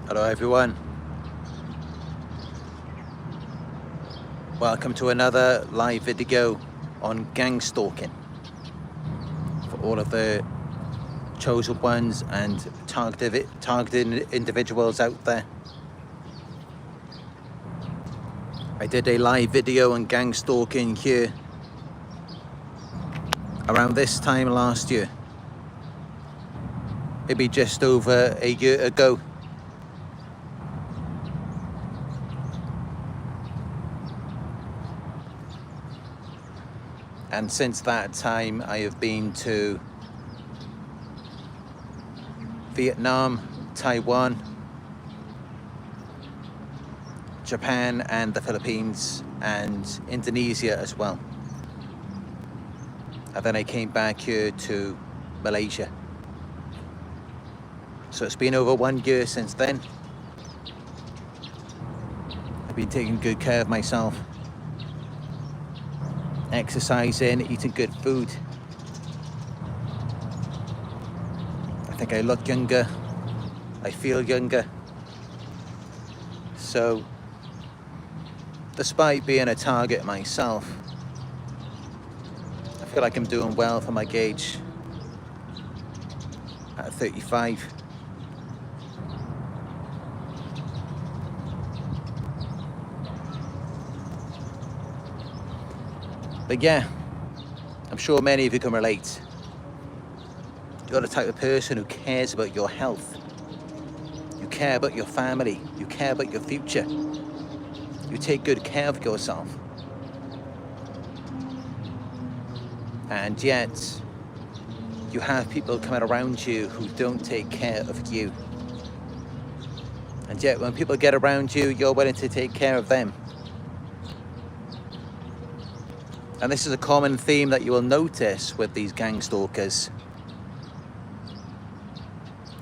Hello everyone, welcome to another live video on gang stalking for all of the chosen ones and targeted individuals out there. I did a live video on gang stalking here around this time last year, maybe just over a year ago. And since that time, I have been to Vietnam, Taiwan, Japan and the Philippines, and Indonesia as well. And then I came back here to Malaysia. So it's been over 1 year since then. I've been taking good care of myself. Exercising, eating good food. I think I look younger, I feel younger. So, despite being a target myself, I feel like I'm doing well for my gauge at 35. But yeah, I'm sure many of you can relate. You're the type of person who cares about your health. You care about your family. You care about your future. You take good care of yourself. And yet, you have people coming around you who don't take care of you. And yet, when people get around you, you're willing to take care of them. And this is a common theme that you will notice with these gang stalkers.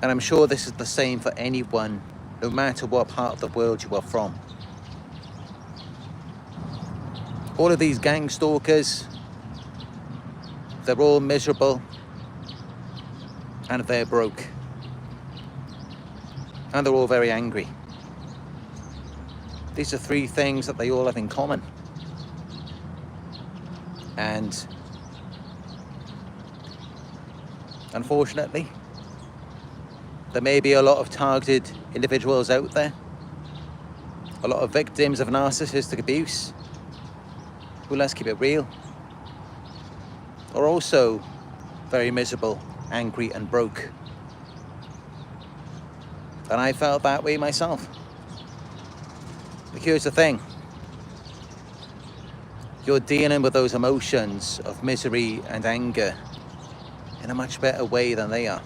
And I'm sure this is the same for anyone, no matter what part of the world you are from. All of these gang stalkers, they're all miserable and they're broke. And they're all very angry. These are three things that they all have in common. And unfortunately, there may be a lot of targeted individuals out there, a lot of victims of narcissistic abuse, who, let's keep it real, are also very miserable, angry and broke. And I felt that way myself. But here's the thing. You're dealing with those emotions of misery and anger in a much better way than they are.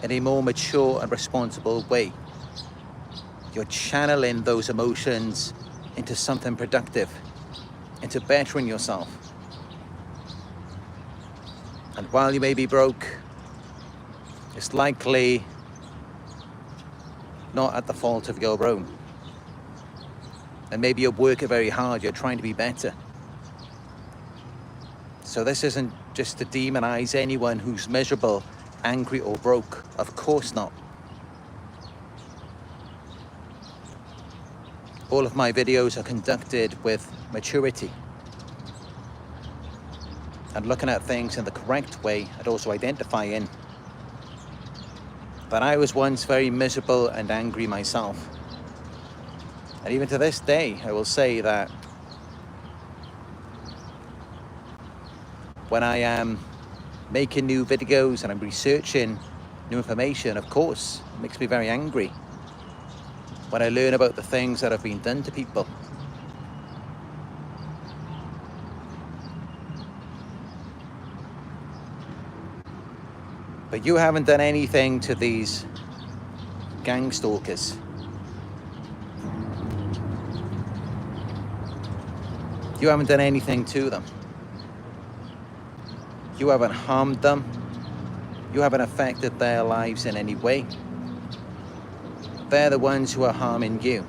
In a more mature and responsible way. You're channeling those emotions into something productive, into bettering yourself. And while you may be broke, it's likely not at the fault of your own. And maybe you're working very hard, you're trying to be better. So this isn't just to demonize anyone who's miserable, angry or broke. Of course not. All of my videos are conducted with maturity and looking at things in the correct way, and also identifying that I was once very miserable and angry myself. And even to this day, I will say that when I am making new videos and I'm researching new information, of course, it makes me very angry when I learn about the things that have been done to people. But you haven't done anything to these gang stalkers. You haven't done anything to them. You haven't harmed them. You haven't affected their lives in any way. They're the ones who are harming you.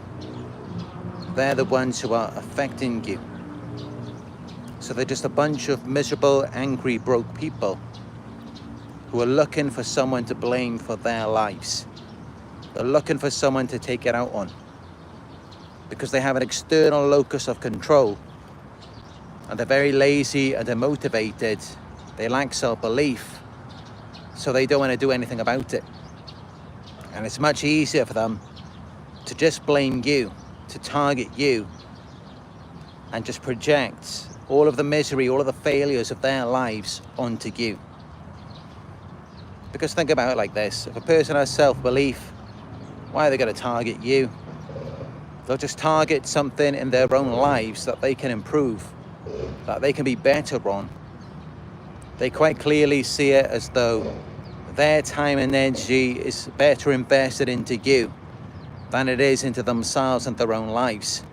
They're the ones who are affecting you. So they're just a bunch of miserable, angry, broke people who are looking for someone to blame for their lives. They're looking for someone to take it out on because they have an external locus of control, and they're very lazy and demotivated. They lack self-belief, so they don't want to do anything about it. And it's much easier for them to just blame you, to target you, and just project all of the misery, all of the failures of their lives onto you. Because think about it like this: if a person has self-belief, why are they going to target you? They'll just target something in their own lives that they can improve, that they can be better on. They quite clearly see it as though their time and energy is better invested into you than it is into themselves and their own lives.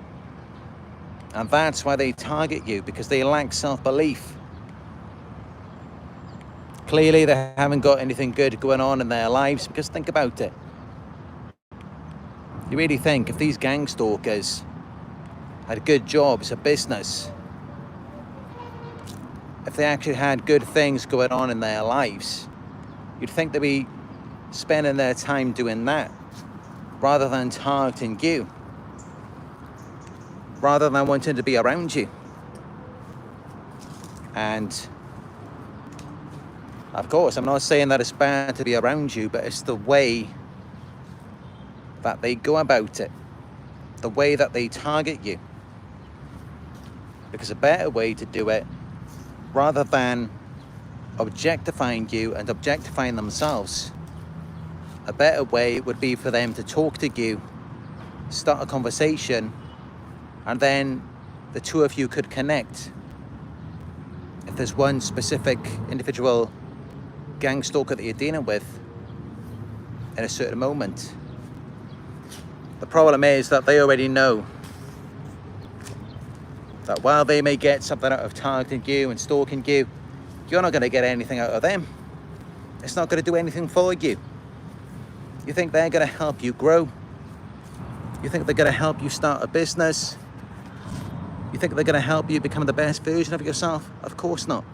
And that's why they target you, because they lack self-belief. Clearly they haven't got anything good going on in their lives, because think about it. You really think if these gang stalkers had good jobs, a business, if they actually had good things going on in their lives, you'd think they'd be spending their time doing that rather than targeting you, rather than wanting to be around you. And of course, I'm not saying that it's bad to be around you, but it's the way that they go about it, the way that they target you. Because a better way to do it, rather than objectifying you and objectifying themselves, a better way would be for them to talk to you, start a conversation, and then the two of you could connect. If there's one specific individual gang stalker that you're dealing with in a certain moment, the problem is that they already know that while they may get something out of targeting you and stalking you, you're not going to get anything out of them. It's not going to do anything for you. You think they're going to help you grow? You think they're going to help you start a business? You think they're going to help you become the best version of yourself? Of course not.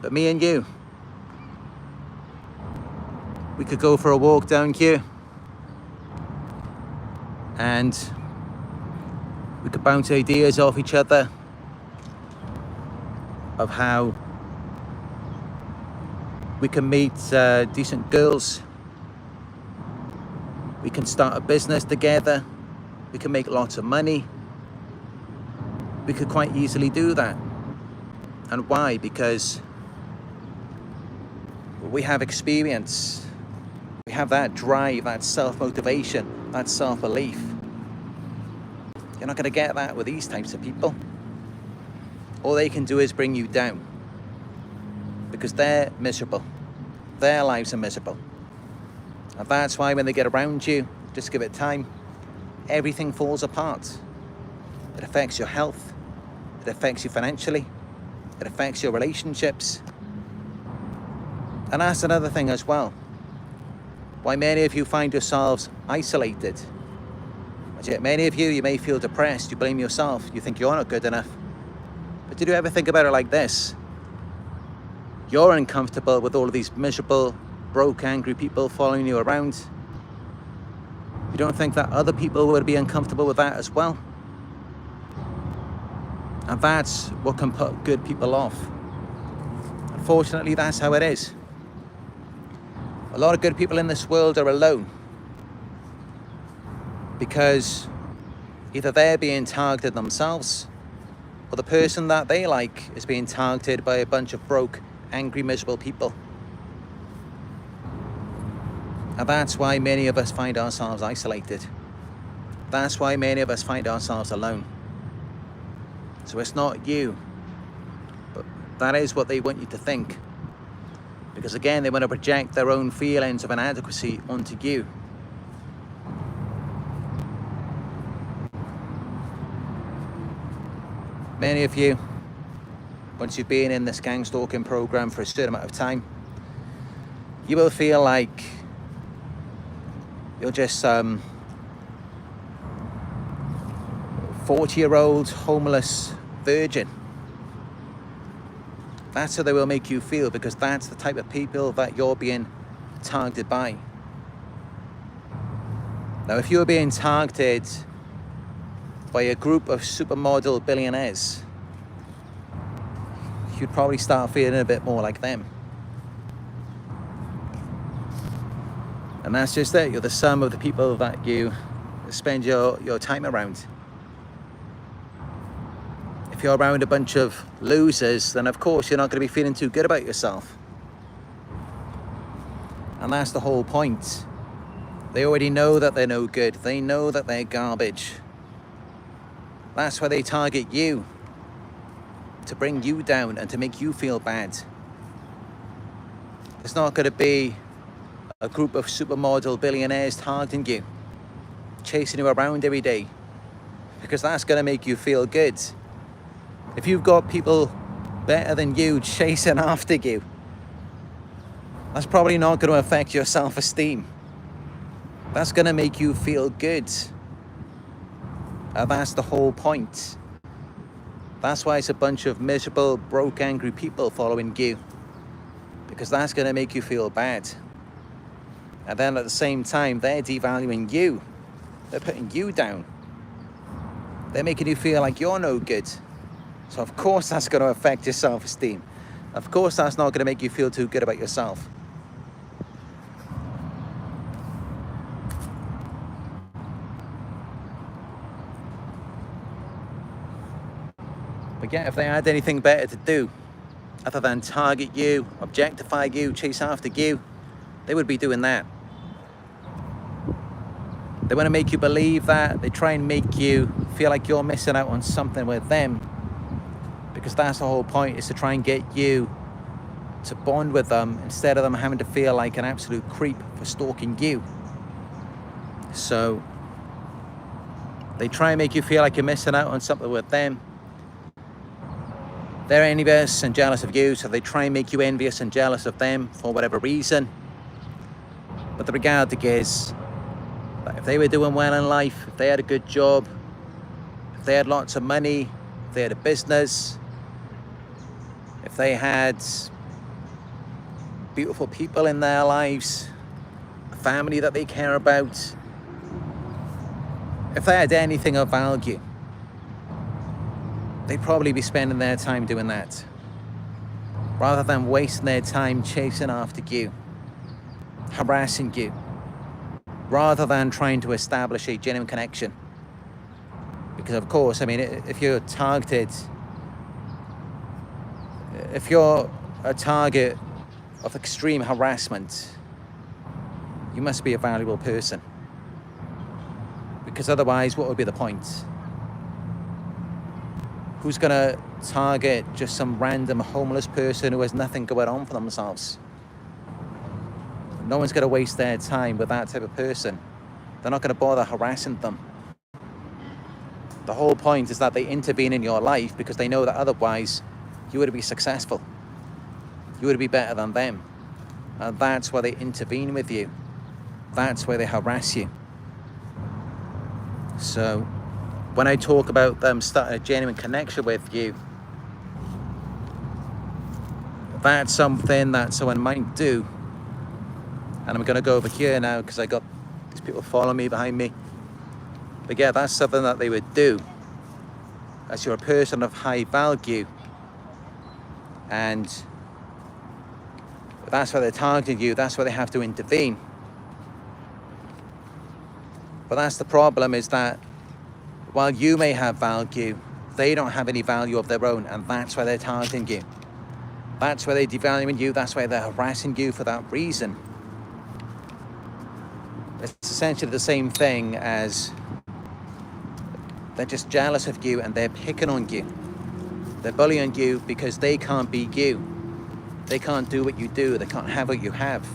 But me and you, we could go for a walk down here, and we could bounce ideas off each other of how we can meet decent girls. We can start a business together. We can make lots of money. We could quite easily do that. And why? Because we have experience. We have that drive, that self-motivation, that self-belief. You're not going to get that with these types of people. All they can do is bring you down, because they're miserable. Their lives are miserable. And that's why when they get around you, just give it time, everything falls apart. It affects your health. It affects you financially. It affects your relationships. And that's another thing as well. Why many of you find yourselves isolated. Many of you may feel depressed. You blame yourself. You think you're not good enough. But did you ever think about it like this? You're uncomfortable with all of these miserable, broke, angry people following you around. You don't think that other people would be uncomfortable with that as well? And that's what can put good people off. Unfortunately, that's how it is. A lot of good people in this world are alone, because either they're being targeted themselves, or the person that they like is being targeted by a bunch of broke, angry, miserable people. And that's why many of us find ourselves isolated. That's why many of us find ourselves alone. So it's not you, but that is what they want you to think. Because again, they want to project their own feelings of inadequacy onto you. Many of you, once you've been in this gang stalking program for a certain amount of time, you will feel like you're just some 40-year-old homeless virgin. That's how they will make you feel, because that's the type of people that you're being targeted by. Now, if you were being targeted by a group of supermodel billionaires, you'd probably start feeling a bit more like them. And that's just it. You're the sum of the people that you spend your time around. If you're around a bunch of losers, then of course you're not going to be feeling too good about yourself. And that's the whole point. They already know that they're no good. They know that they're garbage. That's why they target you, to bring you down and to make you feel bad. It's not going to be a group of supermodel billionaires targeting you, chasing you around every day, because that's going to make you feel good. If you've got people better than you chasing after you, that's probably not going to affect your self-esteem. That's going to make you feel good. And that's the whole point. That's why it's a bunch of miserable, broke, angry people following you, because that's going to make you feel bad. And then at the same time, they're devaluing you. They're putting you down. They're making you feel like you're no good. So of course that's going to affect your self-esteem. Of course that's not going to make you feel too good about yourself. But yeah, if they had anything better to do other than target you, objectify you, chase after you, they would be doing that. They want to make you believe that. They try and make you feel like you're missing out on something with them, because that's the whole point, is to try and get you to bond with them instead of them having to feel like an absolute creep for stalking you. So they try and make you feel like you're missing out on something with them. They're envious and jealous of you, so they try and make you envious and jealous of them for whatever reason. But the reality is that if they were doing well in life, if they had a good job, if they had lots of money, if they had a business, if they had beautiful people in their lives, a family that they care about, if they had anything of value, they'd probably be spending their time doing that, rather than wasting their time chasing after you, harassing you, rather than trying to establish a genuine connection. Because of course, I mean, if you're targeted, if you're a target of extreme harassment, you must be a valuable person. Because otherwise, what would be the point? Who's gonna target just some random homeless person who has nothing going on for themselves? No one's gonna waste their time with that type of person. They're not gonna bother harassing them. The whole point is that they intervene in your life because they know that otherwise you would be successful. You would be better than them. And that's why they intervene with you. That's why they harass you. So when I talk about them starting a genuine connection with you, that's something that someone might do. And I'm going to go over here now because I got these people following me behind me. But yeah, that's something that they would do. As you're a person of high value, and that's why they're targeting you, that's why they have to intervene. But that's the problem, is that while you may have value, they don't have any value of their own, and that's why they're targeting you. That's why they're devaluing you, that's why they're harassing you for that reason. It's essentially the same thing as they're just jealous of you and they're picking on you. They're bullying you because they can't be you. They can't do what you do, they can't have what you have.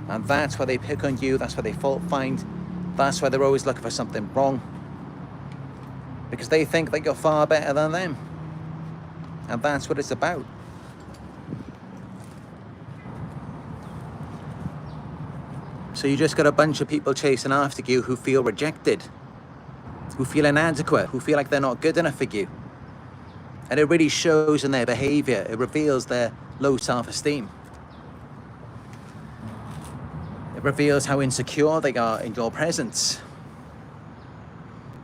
And that's why they pick on you, that's why they fault find, that's why they're always looking for something wrong. Because they think that you're far better than them. And that's what it's about. So you just got a bunch of people chasing after you who feel rejected, who feel inadequate, who feel like they're not good enough for you. And it really shows in their behavior. It reveals their low self-esteem. It reveals how insecure they are in your presence.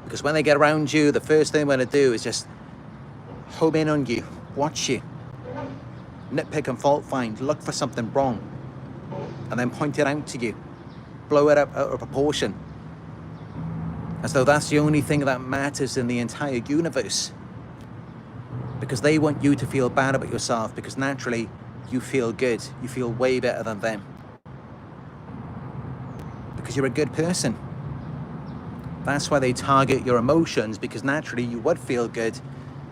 Because when they get around you, the first thing they're going to do is just home in on you, watch you, nitpick and fault find, look for something wrong, and then point it out to you, blow it up out of proportion, as though that's the only thing that matters in the entire universe. Because they want you to feel bad about yourself, because naturally you feel good, you feel way better than them. Because you're a good person. That's why they target your emotions, because naturally you would feel good,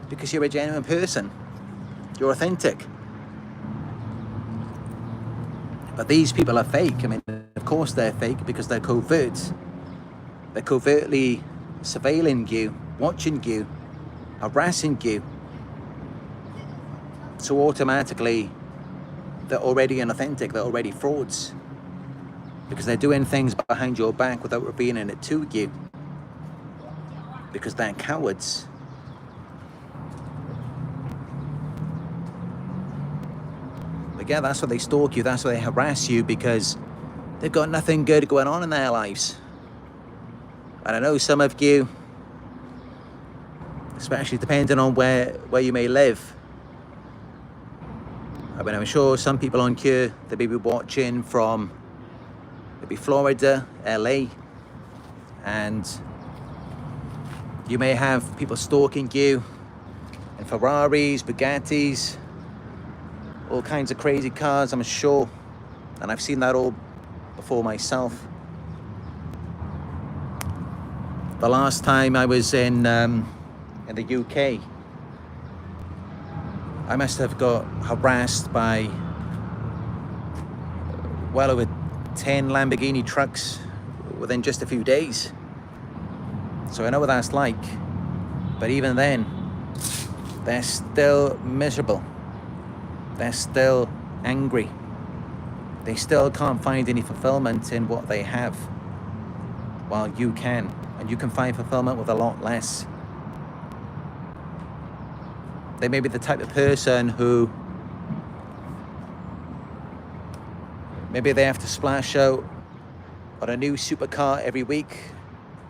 because you're a genuine person. You're authentic. But these people are fake. I mean, of course they're fake, because they're covert. They're covertly surveilling you, watching you, harassing you. So automatically, they're already inauthentic, they're already frauds. Because they're doing things behind your back without revealing it to you. Because they're cowards. But yeah, that's why they stalk you, that's why they harass you, because they've got nothing good going on in their lives. And I know some of you, especially depending on where you may live, I mean, I'm sure some people on Q, they may be watching from maybe Florida, LA, and you may have people stalking you in Ferraris, Bugattis, all kinds of crazy cars, I'm sure. And I've seen that all before myself. The last time I was in the UK, I must have got harassed by well over 10 Lamborghini trucks within just a few days. So I know what that's like. But even then, they're still miserable. They're still angry. They still can't find any fulfillment in what they have, while you can. And you can find fulfillment with a lot less. They may be the type of person who maybe they have to splash out on a new supercar every week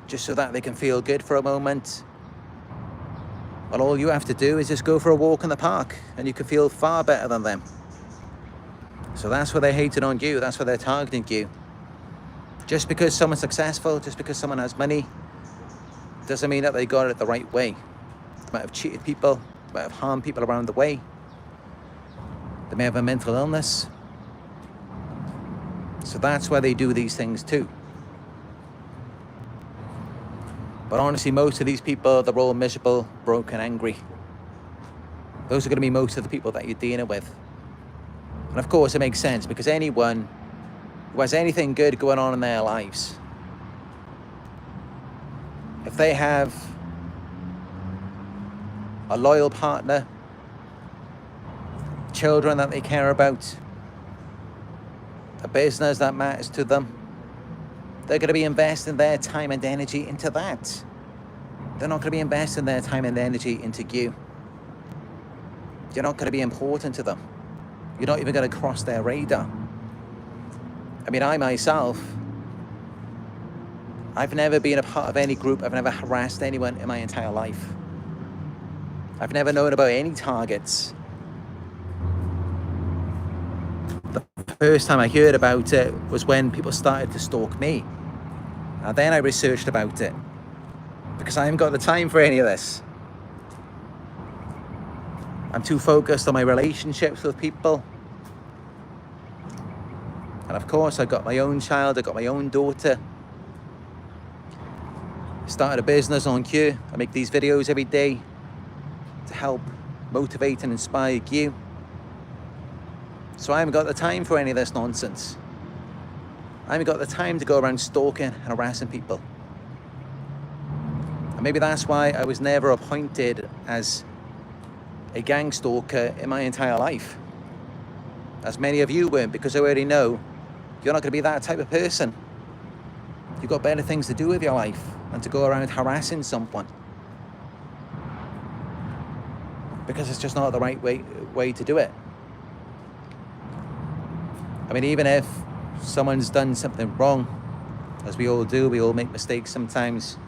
just so that they can feel good for a moment. Well, all you have to do is just go for a walk in the park and you can feel far better than them. So that's why they're hating on you, that's why they're targeting you. Just because someone's successful, just because someone has money, doesn't mean that they got it the right way. They might have cheated people, they might have harmed people around the way. They may have a mental illness. So that's why they do these things too. But honestly, most of these people, they're all miserable, broken, angry. Those are going to be most of the people that you're dealing with. And of course, it makes sense, because anyone who has anything good going on in their lives, if they have a loyal partner, children that they care about, a business that matters to them, they're going to be investing their time and energy into that. They're not going to be investing their time and energy into you. You're not going to be important to them. You're not even going to cross their radar. I mean, I myself, I've never been a part of any group. I've never harassed anyone in my entire life. I've never known about any targets. The first time I heard about it was when people started to stalk me. And then I researched about it, because I haven't got the time for any of this. I'm too focused on my relationships with people. And of course, I've got my own child, I've got my own daughter. I started a business on Q. I make these videos every day to help motivate and inspire you. So I haven't got the time for any of this nonsense. I haven't got the time to go around stalking and harassing people. And maybe that's why I was never appointed as a gang stalker in my entire life. As many of you weren't, because I already know you're not going to be that type of person. You've got better things to do with your life than to go around harassing someone. Because it's just not the right way to do it. I mean, even if someone's done something wrong, as we all do, we all make mistakes sometimes,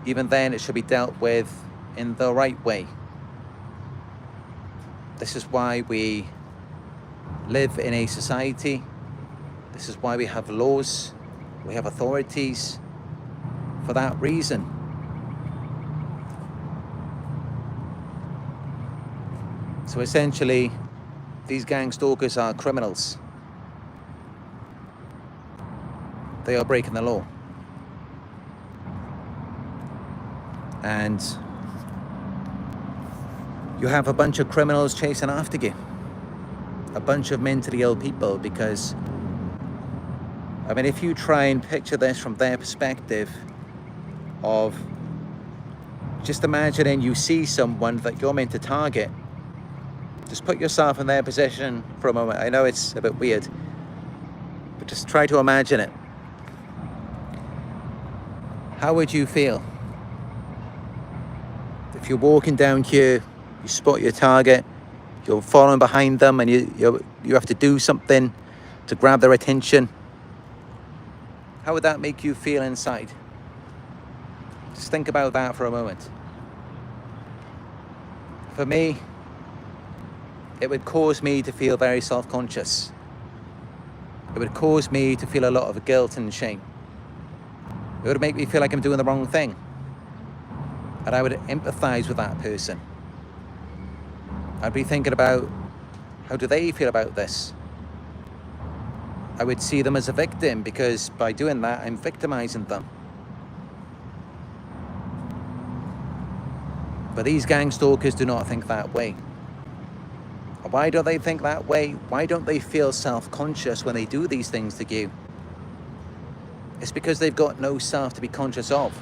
even then it should be dealt with in the right way. This is why we live in a society. This is why we have laws, we have authorities, for that reason. So essentially, these gang stalkers are criminals. They are breaking the law. And you have a bunch of criminals chasing after you. A bunch of mentally ill people, because, I mean, if you try and picture this from their perspective of, just imagining you see someone that you're meant to target. Just put yourself in their position for a moment. I know it's a bit weird, but just try to imagine it. How would you feel if you're walking down here, you spot your target, you're following behind them, and you have to do something to grab their attention? How would that make you feel inside? Just think about that for a moment. For me, it would cause me to feel very self-conscious. It would cause me to feel a lot of guilt and shame. It would make me feel like I'm doing the wrong thing. And I would empathize with that person. I'd be thinking about, how do they feel about this? I would see them as a victim, because by doing that, I'm victimizing them. But these gang stalkers do not think that way. Why don't they think that way? Why don't they feel self-conscious when they do these things to you? It's because they've got no self to be conscious of.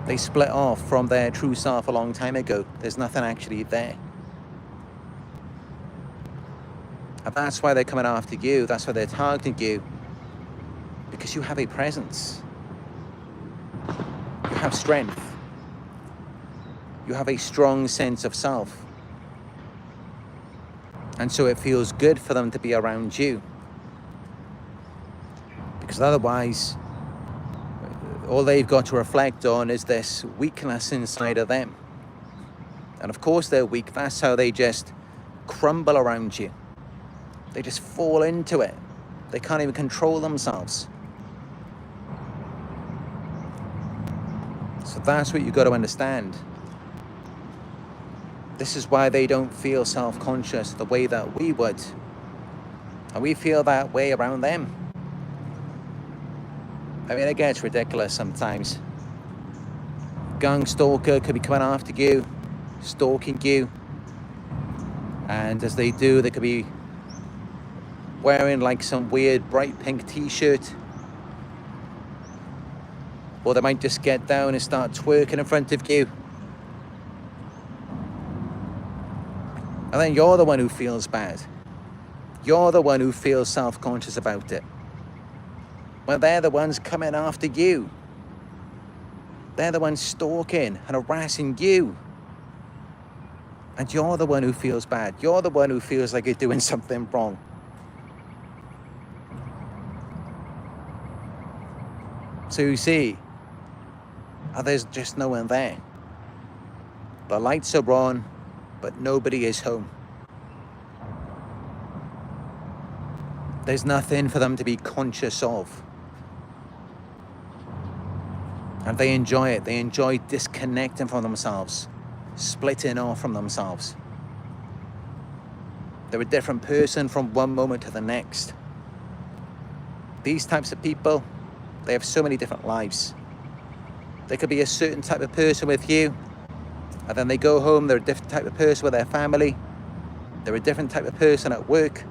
They split off from their true self a long time ago. There's nothing actually there. And that's why they're coming after you. That's why they're targeting you. Because you have a presence. You have strength. You have a strong sense of self. And so it feels good for them to be around you. Because otherwise, all they've got to reflect on is this weakness inside of them. And of course they're weak. That's how they just crumble around you. They just fall into it. They can't even control themselves. So that's what you've got to understand. This is why they don't feel self-conscious the way that we would. And we feel that way around them. I mean, it gets ridiculous sometimes. Gang stalker could be coming after you, stalking you. And as they do, they could be wearing like some weird bright pink t-shirt. Or they might just get down and start twerking in front of you. And then you're the one who feels bad. You're the one who feels self-conscious about it. When they're the ones coming after you. They're the ones stalking and harassing you. And you're the one who feels bad. You're the one who feels like you're doing something wrong. So you see, there's just no one there. The lights are on, but nobody is home. There's nothing for them to be conscious of. And they enjoy it. They enjoy disconnecting from themselves, splitting off from themselves. They're a different person from one moment to the next. These types of people, they have so many different lives. They could be a certain type of person with you, and then they go home, they're a different type of person with their family. They're a different type of person at work.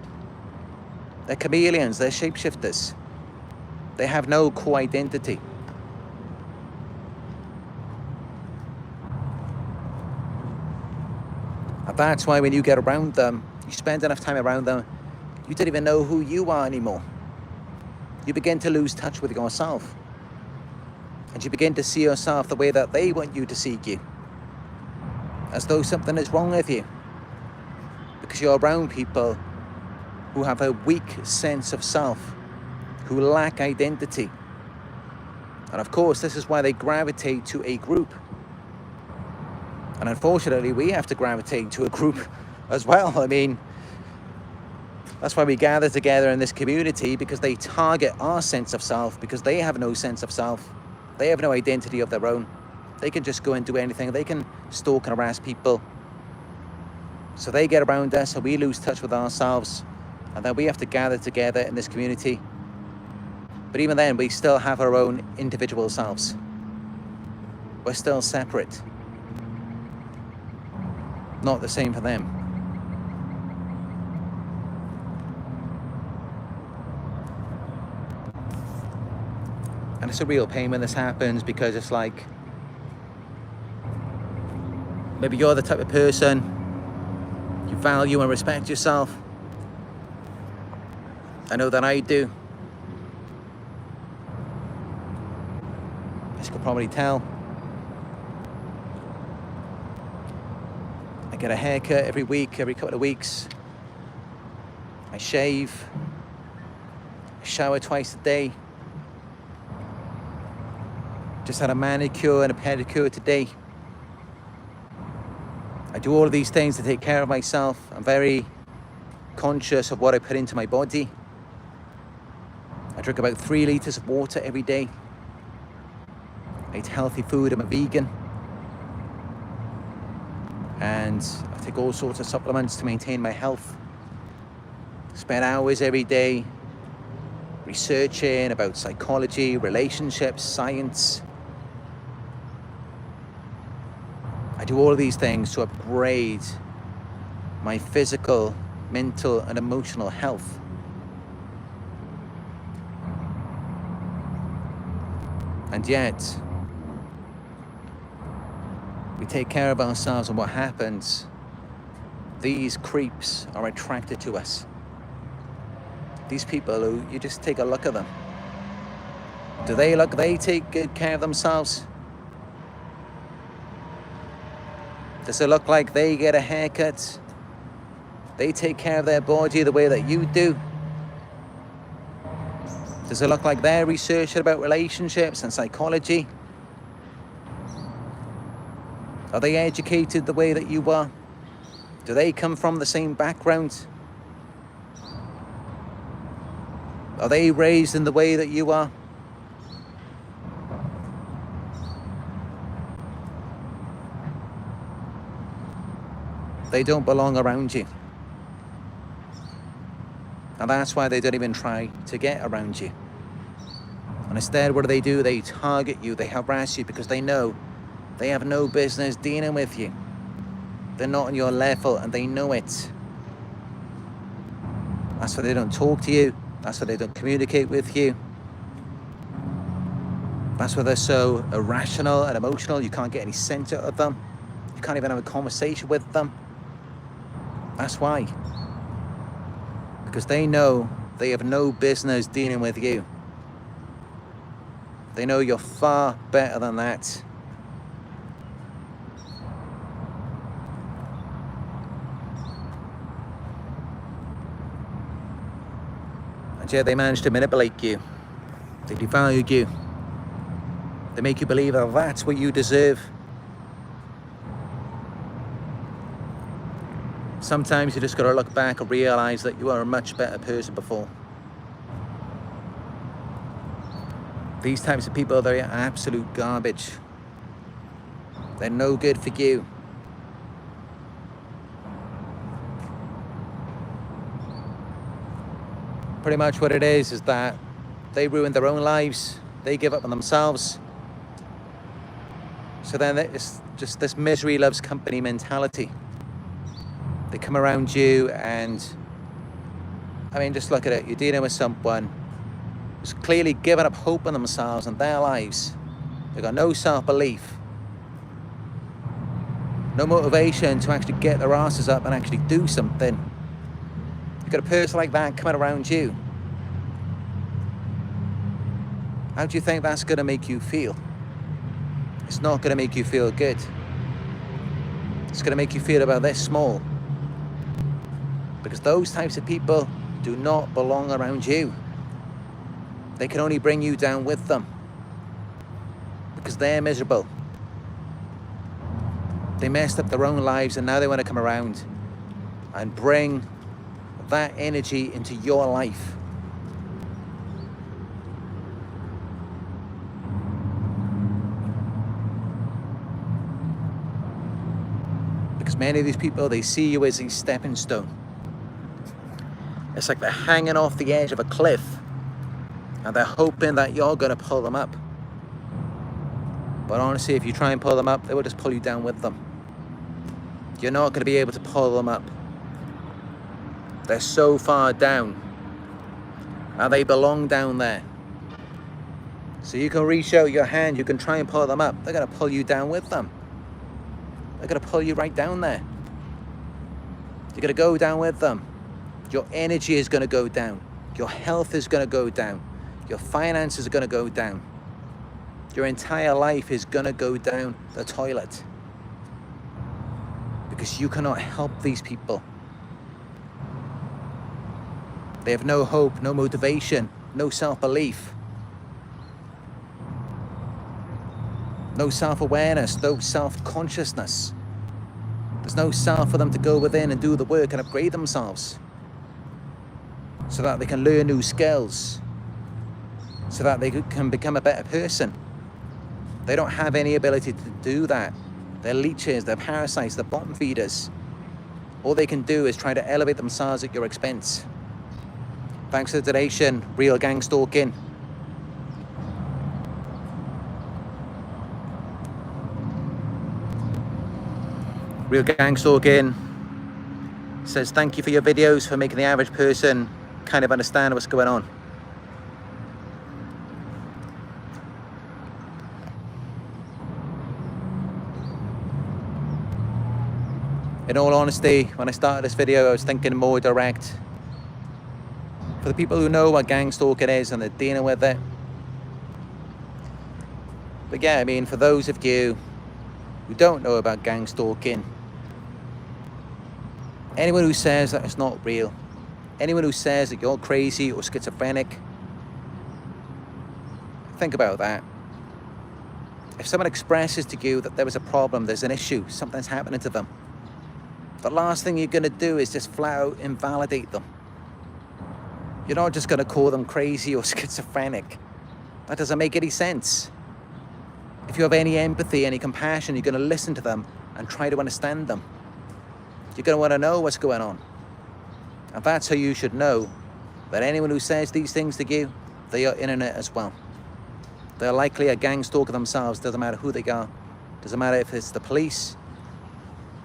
They're chameleons, they're shapeshifters. They have no core identity. And that's why when you get around them, you spend enough time around them, you don't even know who you are anymore. You begin to lose touch with yourself. And you begin to see yourself the way that they want you to see you. As though something is wrong with you. because you're around people who have a weak sense of self, who lack identity. And of course, this is why they gravitate to a group. And unfortunately, we have to gravitate to a group as well. I mean, that's why we gather together in this community, because they target our sense of self, because they have no sense of self. They have no identity of their own. They can just go and do anything. They can stalk and harass people. So they get around us and we lose touch with ourselves. And then we have to gather together in this community. But even then, we still have our own individual selves. We're still separate. Not the same for them. And it's a real pain when this happens, because it's like, maybe you're the type of person, you value and respect yourself. I know that I do. As you can probably tell. I get a haircut every week, every couple of weeks. I shave. I shower twice a day. Just had a manicure and a pedicure today. I do all of these things to take care of myself. I'm very conscious of what I put into my body. I drink about 3 liters of water every day. I eat healthy food. I'm a vegan. And I take all sorts of supplements to maintain my health. Spend hours every day researching about psychology, relationships, science. I do all of these things to upgrade my physical, mental, and emotional health. And yet, we take care of ourselves, and what happens? These creeps are attracted to us. These people who, you just take a look at them. Do they take good care of themselves? Does it look like they get a haircut? They take care of their body the way that you do? Does it look like they're researching about relationships and psychology? Are they educated the way that you are? Do they come from the same background? Are they raised in the way that you are? They don't belong around you. And that's why they don't even try to get around you. And instead, what do? They target you, they harass you, because they know they have no business dealing with you. They're not on your level, and they know it. That's why they don't talk to you. That's why they don't communicate with you. That's why they're so irrational and emotional. You can't get any sense out of them. You can't even have a conversation with them. That's why. Because they know they have no business dealing with you. They know you're far better than that. And yet they manage to manipulate you. They devalue you. They make you believe that that's what you deserve. Sometimes you just got to look back and realize that you are a much better person before. These types of people, they're absolute garbage. They're no good for you. Pretty much what it is that they ruin their own lives. They give up on themselves. So then it's just this misery loves company mentality. They come around you and, I mean, just look at it. You're dealing with someone who's clearly given up hope in themselves and their lives. They've got no self-belief, no motivation to actually get their asses up and actually do something. You've got a person like that coming around you. How do you think that's going to make you feel? It's not going to make you feel good. It's going to make you feel about this small. Because those types of people do not belong around you. They can only bring you down with them. Because they're miserable. They messed up their own lives and now they want to come around and bring that energy into your life. Because many of these people, they see you as a stepping stone. It's like they're hanging off the edge of a cliff and they're hoping that you're going to pull them up. But honestly, if you try and pull them up, they will just pull you down with them. You're not going to be able to pull them up. They're so far down. And they belong down there. So you can reach out your hand, you can try and pull them up. They're going to pull you down with them. They're going to pull you right down there. You're going to go down with them. Your energy is going to go down. Your health is going to go down. Your finances are going to go down. Your entire life is going to go down the toilet. Because you cannot help these people. They have no hope, no motivation, no self-belief. No self-awareness, no self-consciousness. There's no self for them to go within and do the work and upgrade themselves. So that they can learn new skills. So that they can become a better person. They don't have any ability to do that. They're leechers, they're parasites, they're bottom feeders. All they can do is try to elevate themselves at your expense. Thanks for the donation, Real Gang Stalking. Real Gang Stalking says, thank you for your videos for making the average person kind of understand what's going on. In all honesty, when I started this video, I was thinking more direct. For the people who know what gang stalking is and they're dealing with it. But yeah, I mean, for those of you who don't know about gang stalking, anyone who says that it's not real, anyone who says that you're crazy or schizophrenic, think about that. If someone expresses to you that there is a problem, there's an issue, something's happening to them, the last thing you're going to do is just flat out invalidate them. You're not just going to call them crazy or schizophrenic. That doesn't make any sense. If you have any empathy, any compassion, you're going to listen to them and try to understand them. You're going to want to know what's going on. And that's how you should know that anyone who says these things to you, they are in on it as well. They're likely a gang stalker themselves. Doesn't matter who they are. Doesn't matter if it's the police,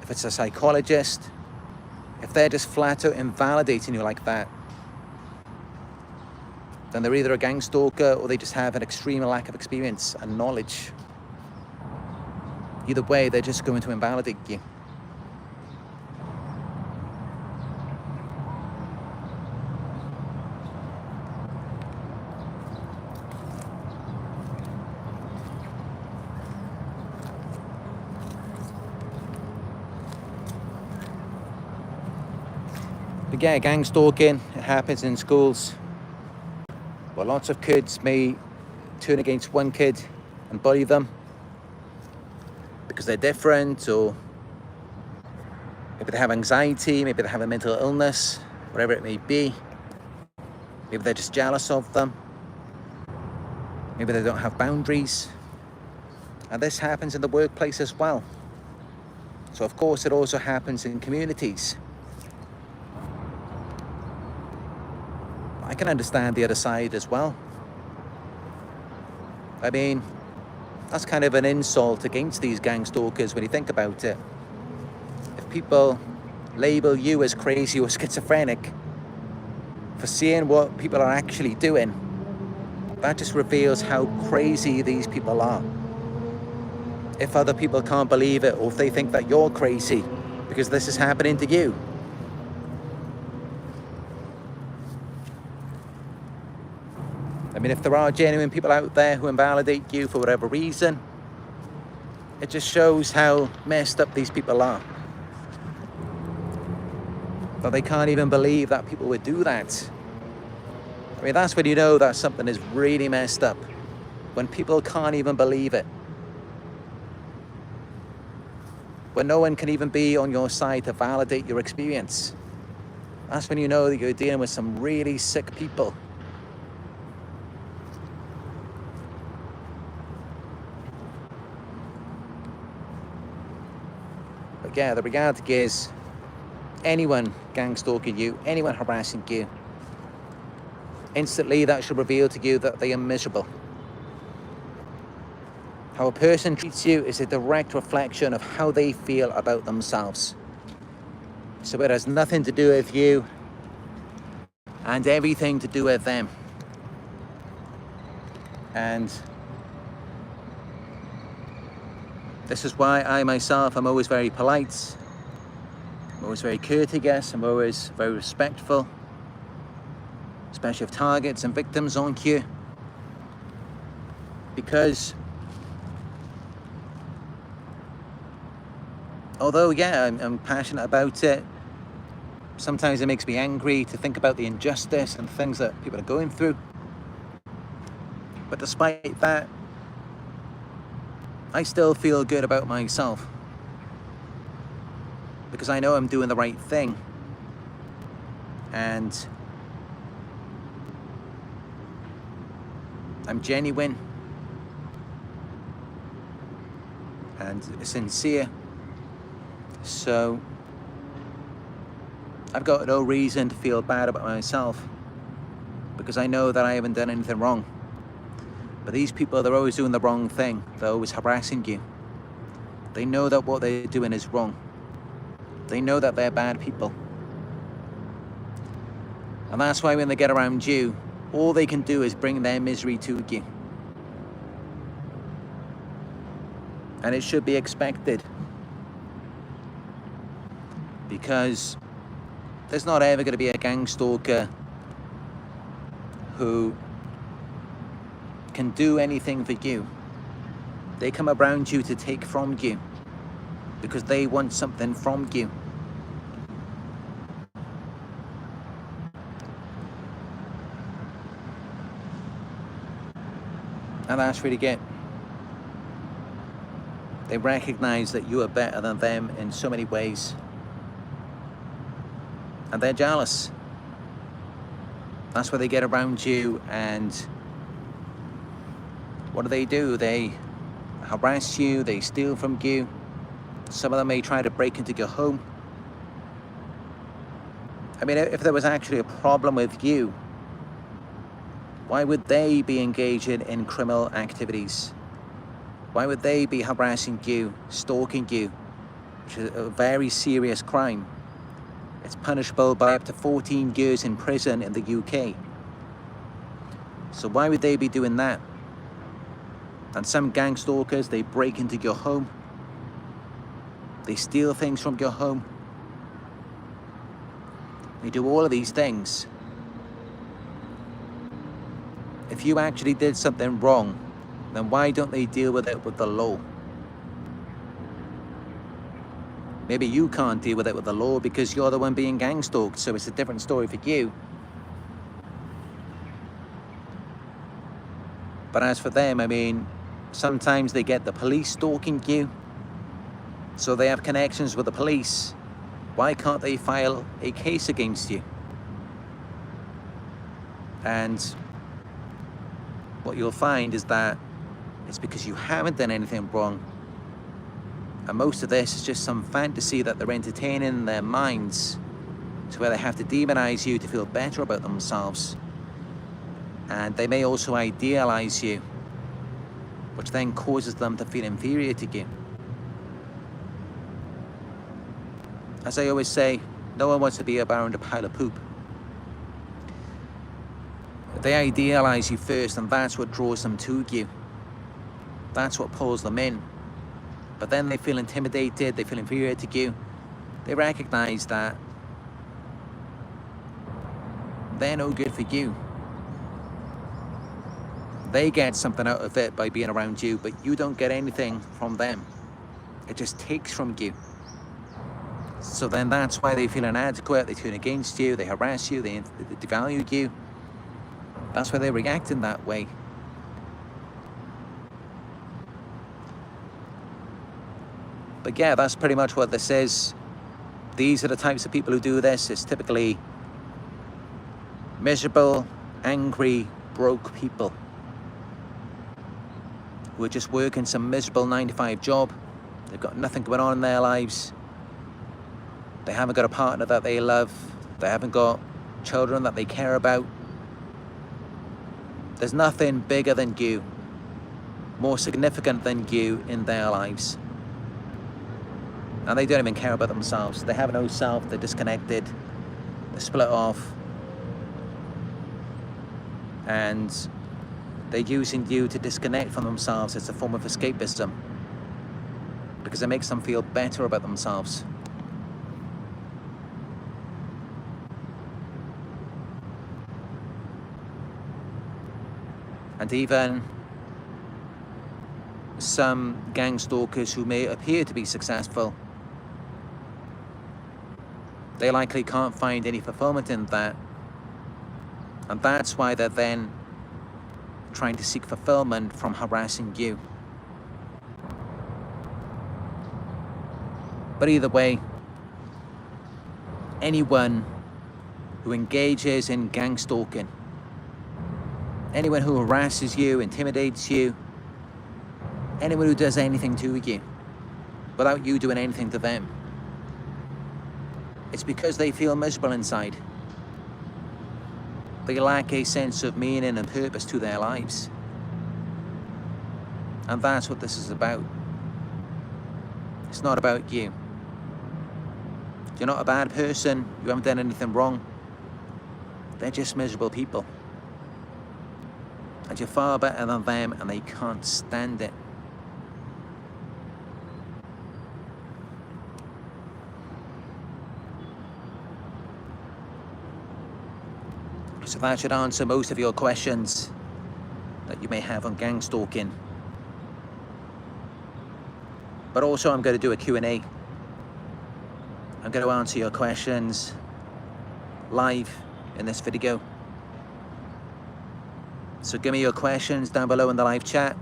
if it's a psychologist, if they're just flat out invalidating you like that, then they're either a gang stalker or they just have an extreme lack of experience and knowledge. Either way, they're just going to invalidate you. But yeah, gang stalking, it happens in schools. Well, lots of kids may turn against one kid and bully them because they're different, or maybe they have anxiety, maybe they have a mental illness, whatever it may be. Maybe they're just jealous of them. Maybe they don't have boundaries. And this happens in the workplace as well. So of course it also happens in communities. I can understand the other side as well. I mean, that's kind of an insult against these gang stalkers when you think about it. If people label you as crazy or schizophrenic for seeing what people are actually doing, that just reveals how crazy these people are. If other people can't believe it, or if they think that you're crazy because this is happening to you. I mean, if there are genuine people out there who invalidate you for whatever reason, it just shows how messed up these people are. That they can't even believe that people would do that. I mean, that's when you know that something is really messed up. When people can't even believe it. When no one can even be on your side to validate your experience. That's when you know that you're dealing with some really sick people. But yeah, the reality is, anyone gang stalking you, anyone harassing you, instantly that should reveal to you that they are miserable. How a person treats you is a direct reflection of how they feel about themselves. So it has nothing to do with you and everything to do with them. And this is why I myself am always very polite. I'm always very courteous. I'm always very respectful, especially of targets and victims on cue. Because although, yeah, I'm passionate about it, sometimes it makes me angry to think about the injustice and things that people are going through. But despite that, I still feel good about myself. Because I know I'm doing the right thing. And I'm genuine and sincere. So I've got no reason to feel bad about myself, because I know that I haven't done anything wrong. But these people, they're always doing the wrong thing. They're always harassing you. They know that what they're doing is wrong. They know that they're bad people. And that's why when they get around you, all they can do is bring their misery to you. And it should be expected. Because there's not ever going to be a gang stalker who can do anything for you. They come around you to take from you because they want something from you. And that's really it. They recognize that you are better than them in so many ways. And they're jealous. That's why they get around you, and what do? They harass you, they steal from you. Some of them may try to break into your home. I mean, if there was actually a problem with you, why would they be engaging in criminal activities? Why would they be harassing you, stalking you, which is a very serious crime? It's punishable by up to 14 years in prison in the UK. So why would they be doing that? And some gang stalkers, they break into your home. They steal things from your home. They do all of these things. If you actually did something wrong, then why don't they deal with it with the law? Maybe you can't deal with it with the law because you're the one being gang stalked, so it's a different story for you. But as for them, I mean, sometimes they get the police stalking you, so they have connections with the police. Why can't they file a case against you? And what you'll find is that it's because you haven't done anything wrong. And most of this is just some fantasy that they're entertaining in their minds, to where they have to demonize you to feel better about themselves. And they may also idealize you, which then causes them to feel inferior to you. As I always say, no one wants to be around a pile of poop. They idealize you first, and that's what draws them to you. That's what pulls them in. But then they feel intimidated, they feel inferior to you. They recognize that they're no good for you. They get something out of it by being around you, but you don't get anything from them. It just takes from you. So then that's why they feel inadequate, they turn against you, they harass you, they devalue you. That's why they react in that way. But yeah, that's pretty much what this is. These are the types of people who do this. It's typically miserable, angry, broke people who are just working some miserable 9-to-5 job. They've got nothing going on in their lives. They haven't got a partner that they love. They haven't got children that they care about. There's nothing bigger than you, more significant than you in their lives. And they don't even care about themselves. They have no self, they're disconnected, they're split off. And they're using you to disconnect from themselves as a form of escapism, because it makes them feel better about themselves. And even some gang stalkers who may appear to be successful, they likely can't find any fulfillment in that. And that's why they're then trying to seek fulfillment from harassing you. But either way, anyone who engages in gang stalking, anyone who harasses you, intimidates you, anyone who does anything to you without you doing anything to them, it's because they feel miserable inside. They lack a sense of meaning and purpose to their lives. And that's what this is about. It's not about you. You're not a bad person. You haven't done anything wrong. They're just miserable people. And you're far better than them, and they can't stand it. So that should answer most of your questions that you may have on gang stalking. But also I'm going to do a Q&A. I'm going to answer your questions live in this video. So give me your questions down below in the live chat.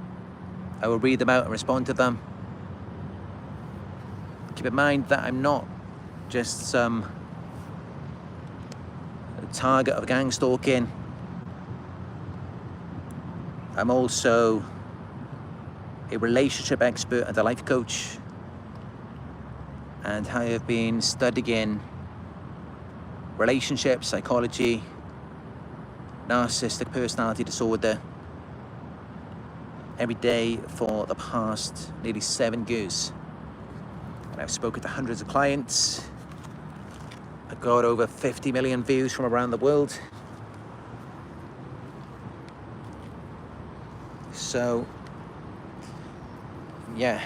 I will read them out and respond to them. Keep in mind that I'm not just some target of gang stalking. I'm also a relationship expert and a life coach, and I have been studying relationship psychology, narcissistic personality disorder every day for the past nearly 7 years. And I've spoken to hundreds of clients. I've got over 50 million views from around the world. So, yeah,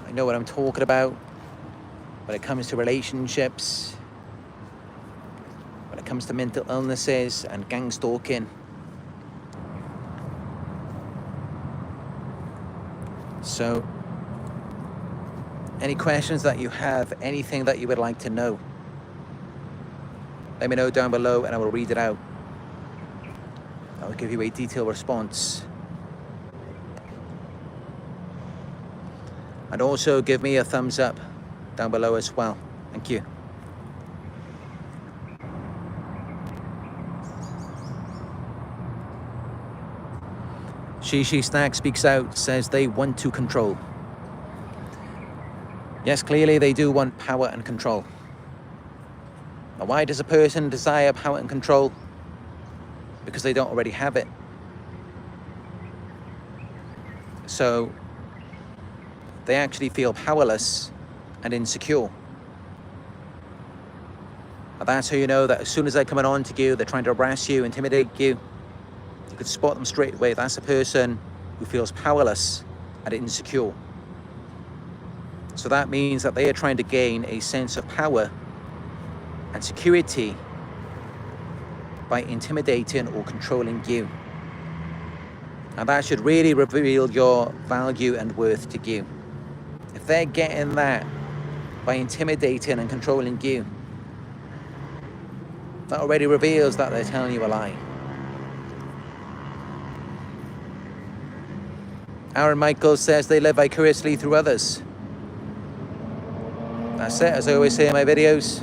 I know what I'm talking about when it comes to relationships, when it comes to mental illnesses and gang stalking. So, any questions that you have, anything that you would like to know, let me know down below and I will read it out. I'll give you a detailed response. And also give me a thumbs up down below as well. Thank you. She Snack speaks out, says they want to control. Yes, clearly they do want power and control. Now, why does a person desire power and control? Because they don't already have it. So they actually feel powerless and insecure. And that's how you know that as soon as they're coming on to you, they're trying to harass you, intimidate you, you could spot them straight away. That's a person who feels powerless and insecure. So that means that they are trying to gain a sense of power and security by intimidating or controlling you. And that should really reveal your value and worth to you. If they're getting that by intimidating and controlling you. That already reveals that they're telling you a lie. Aaron Michaels says they live vicariously through others. That's it, as I always say in my videos.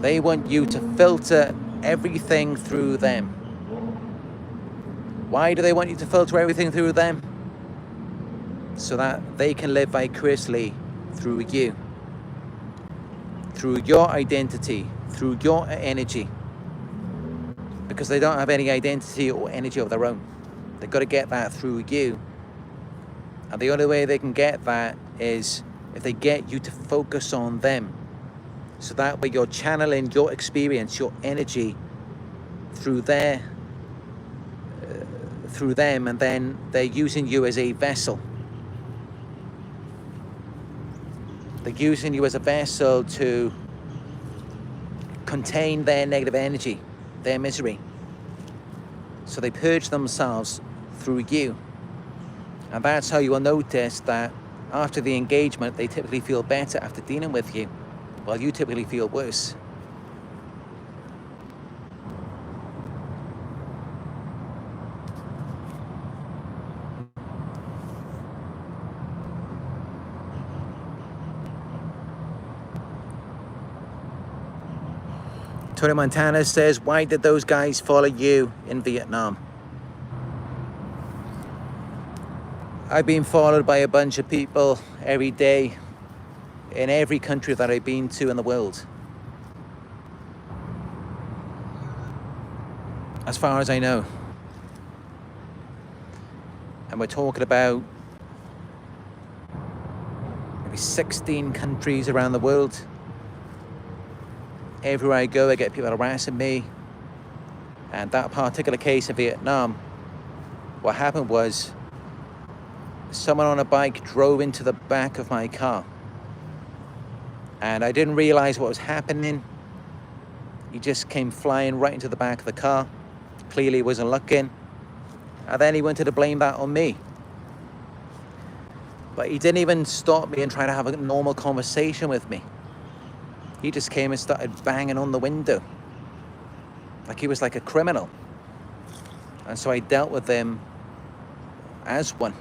They want you to filter everything through them. Why do they want you to filter everything through them? So that they can live vicariously through you. Through your identity, through your energy. Because they don't have any identity or energy of their own. They've got to get that through you. And the only way they can get that is if they get you to focus on them. So that way you're channeling your experience, your energy through them, and then they're using you as a vessel. They're using you as a vessel to contain their negative energy, their misery. So they purge themselves through you. And that's how you will notice that after the engagement, they typically feel better after dealing with you, while you typically feel worse. Tony Montana says, why did those guys follow you in Vietnam? I've been followed by a bunch of people every day in every country that I've been to in the world. As far as I know. And we're talking about maybe 16 countries around the world. Everywhere I go, I get people harassing me. And that particular case in Vietnam, what happened was someone on a bike drove into the back of my car. And I didn't realize what was happening. He just came flying right into the back of the car. Clearly wasn't looking. And then he wanted to blame that on me. But he didn't even stop me and try to have a normal conversation with me. He just came and started banging on the window. Like he was like a criminal. And so I dealt with him as one.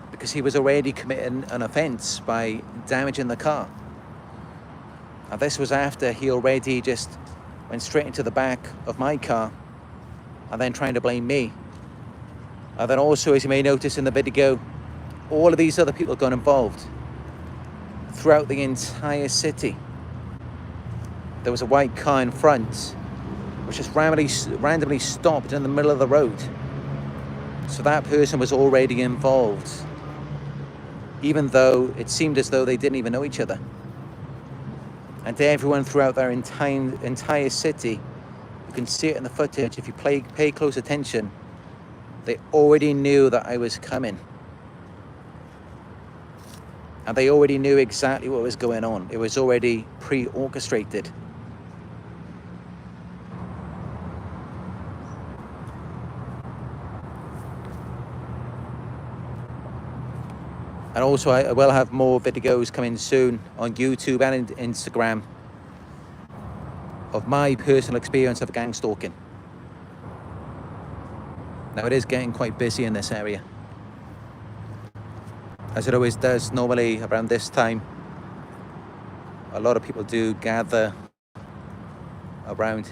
Because he was already committing an offense by damaging the car. And this was after he already just went straight into the back of my car and then trying to blame me. And then also, as you may notice in the video, all of these other people got involved throughout the entire city. There was a white car in front, which just randomly stopped in the middle of the road. So that person was already involved, even though it seemed as though they didn't even know each other. And everyone throughout their entire city, you can see it in the footage, if you pay close attention, they already knew that I was coming. And they already knew exactly what was going on. It was already pre-orchestrated. And also I will have more videos coming soon on YouTube and Instagram of my personal experience of gang stalking. Now it is getting quite busy in this area, as it always does normally around this time. A lot of people do gather around.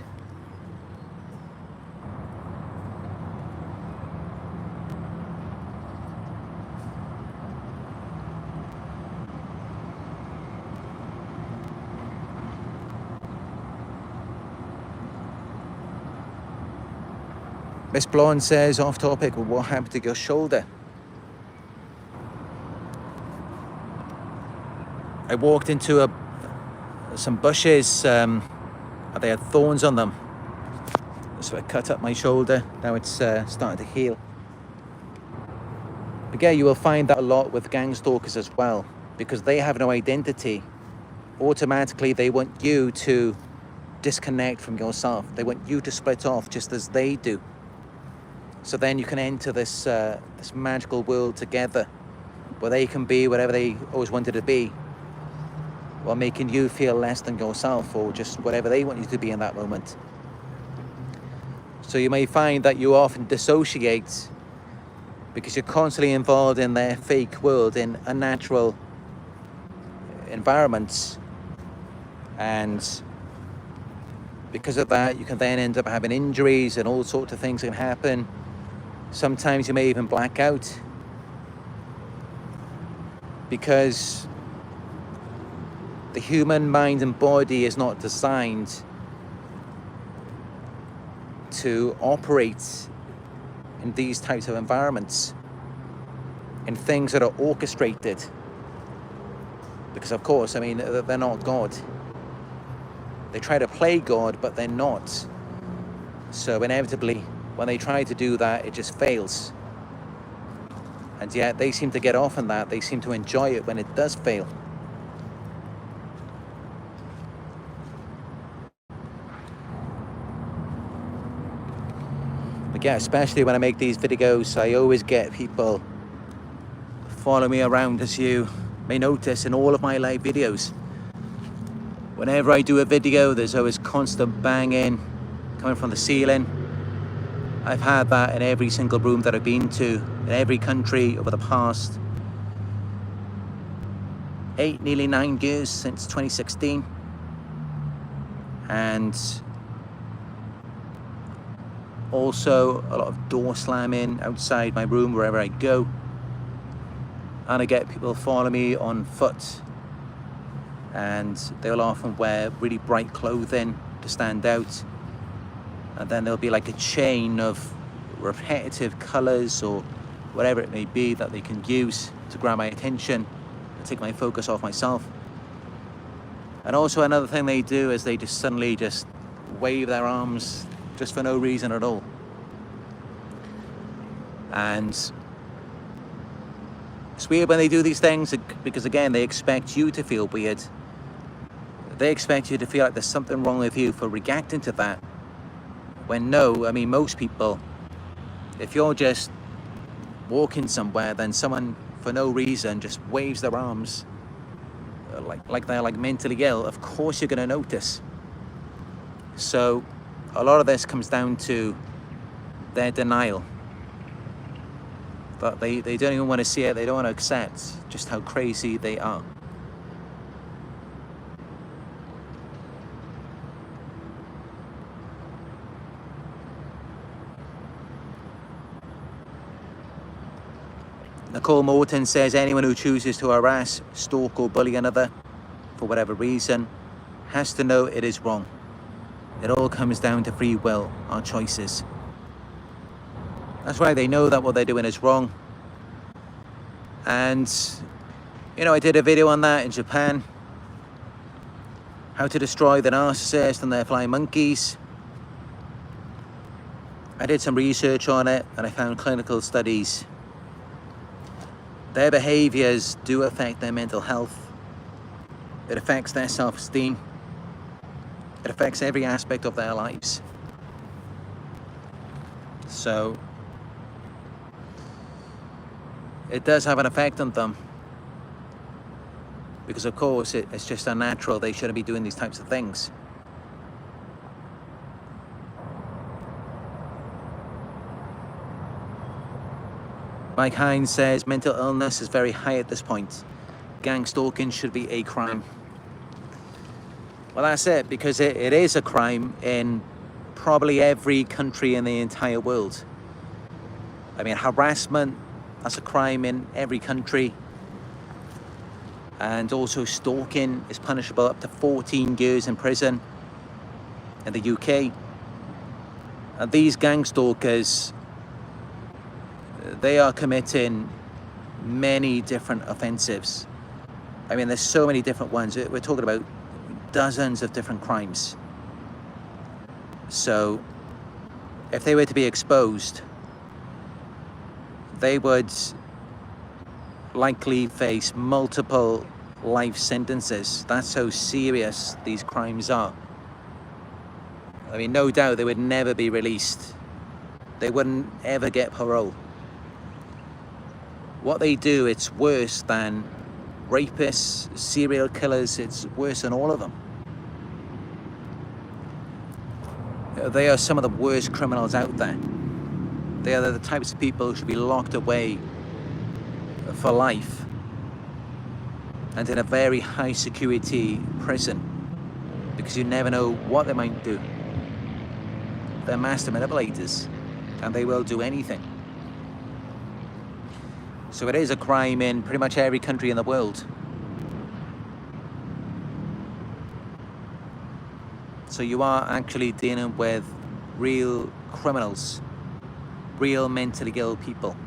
Miss Blonde says, off topic, well, what happened to your shoulder? I walked into some bushes, and they had thorns on them. So I cut up my shoulder. Now it's starting to heal. But yeah, you will find that a lot with gang stalkers as well, because they have no identity. Automatically, they want you to disconnect from yourself. They want you to split off just as they do. So then you can enter this magical world together, where they can be whatever they always wanted to be, while making you feel less than yourself, or just whatever they want you to be in that moment. So you may find that you often dissociate because you're constantly involved in their fake world, in unnatural environments, and because of that you can then end up having injuries and all sorts of things can happen. Sometimes you may even black out because the human mind and body is not designed to operate in these types of environments, in things that are orchestrated. Because of course, I mean, they're not God. They try to play God, but they're not. So inevitably, when they try to do that, it just fails. And yet they seem to get off on that. They seem to enjoy it when it does fail. But yeah, especially when I make these videos, I always get people follow me around, as you may notice in all of my live videos. Whenever I do a video, there's always constant banging coming from the ceiling. I've had that in every single room that I've been to, in every country over the past 8, nearly 9 years, since 2016. And also a lot of door slamming outside my room wherever I go. And I get people follow me on foot, and they'll often wear really bright clothing to stand out. And then there'll be like a chain of repetitive colors or whatever it may be that they can use to grab my attention and take my focus off myself. And also another thing they do is they just suddenly just wave their arms just for no reason at all. And it's weird when they do these things because, again, they expect you to feel weird. They expect you to feel like there's something wrong with you for reacting to that. When no, I mean, most people, if you're just walking somewhere, then someone for no reason just waves their arms like they're like mentally ill, of course you're going to notice. So a lot of this comes down to their denial. But they don't even want to see it, they don't want to accept just how crazy they are. Nicole Morton says anyone who chooses to harass, stalk or bully another for whatever reason has to know it is wrong. It all comes down to free will, our choices. That's right, they know that what they're doing is wrong. And, you know, I did a video on that in Japan. How to destroy the narcissist and their flying monkeys. I did some research on it and I found clinical studies. Their behaviors do affect their mental health. It affects their self-esteem. It affects every aspect of their lives. So it does have an effect on them. Because of course it's just unnatural. They shouldn't be doing these types of things. Mike Hines says mental illness is very high at this point. Gang stalking should be a crime. Well, that's it, because it is a crime in probably every country in the entire world. I mean, harassment, that's a crime in every country. And also stalking is punishable up to 14 years in prison in the UK. And these gang stalkers, they are committing many different offensives. I mean, there's so many different ones. We're talking about dozens of different crimes. So if they were to be exposed, they would likely face multiple life sentences. That's how serious these crimes are. I mean, no doubt they would never be released. They wouldn't ever get parole. What they do, it's worse than rapists, serial killers, it's worse than all of them. They are some of the worst criminals out there. They are the types of people who should be locked away for life and in a very high security prison, because you never know what they might do. They're master manipulators and they will do anything. So it is a crime in pretty much every country in the world. So you are actually dealing with real criminals, real mentally ill people.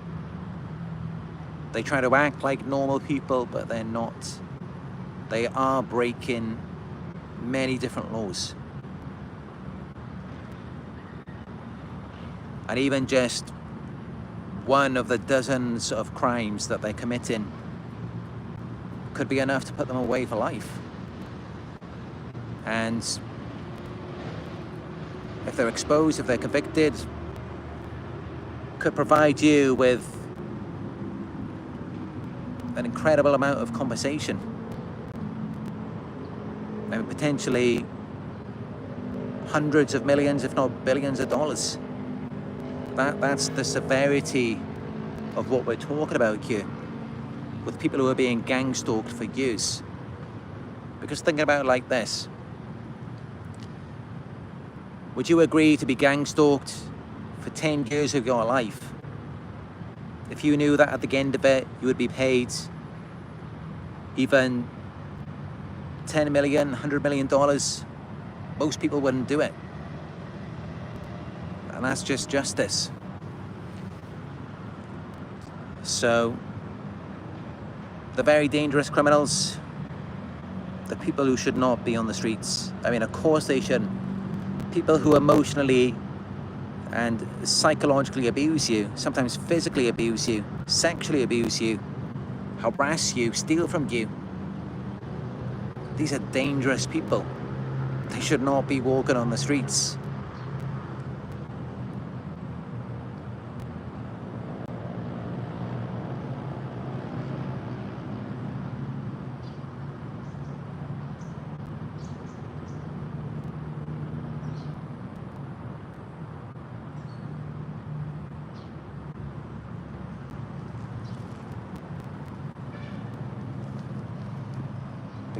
They try to act like normal people, but they're not. They are breaking many different laws. And even just one of the dozens of crimes that they're committing could be enough to put them away for life. And if they're exposed, if they're convicted, could provide you with an incredible amount of compensation. And potentially hundreds of millions, if not billions of dollars. That's the severity of what we're talking about here, with people who are being gang stalked for years. Because thinking about it like this, would you agree to be gang stalked for 10 years of your life if you knew that at the end of it you would be paid even $10 million, $100 million? Most people wouldn't do it. And that's just justice. So, the very dangerous criminals, the people who should not be on the streets. I mean, of course they shouldn't. People who emotionally and psychologically abuse you, sometimes physically abuse you, sexually abuse you, harass you, steal from you. These are dangerous people. They should not be walking on the streets.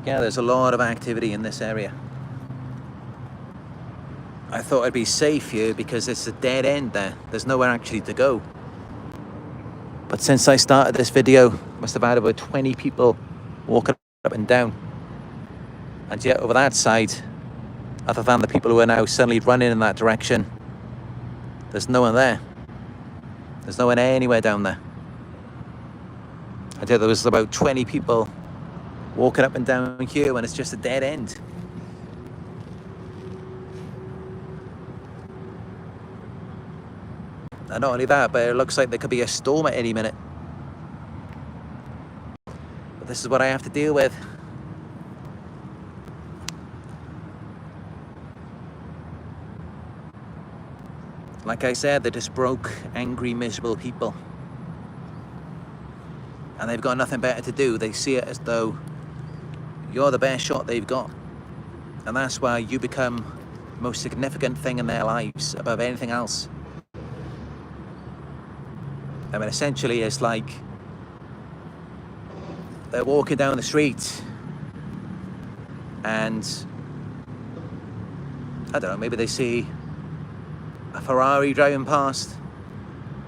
Yeah, there's a lot of activity in this area. I thought I'd be safe here because it's a dead end there. There's nowhere actually to go. But since I started this video, I must have had about 20 people walking up and down. And yet over that side, other than the people who are now suddenly running in that direction, there's no one there. There's no one anywhere down there. I think there was about 20 people walking up and down here when it's just a dead end. And not only that, but it looks like there could be a storm at any minute. But this is what I have to deal with. Like I said, they're just broke, angry, miserable people. And they've got nothing better to do. They see it as though you're the best shot they've got. And that's why you become the most significant thing in their lives above anything else. I mean, essentially, it's like they're walking down the street and, I don't know, maybe they see a Ferrari driving past,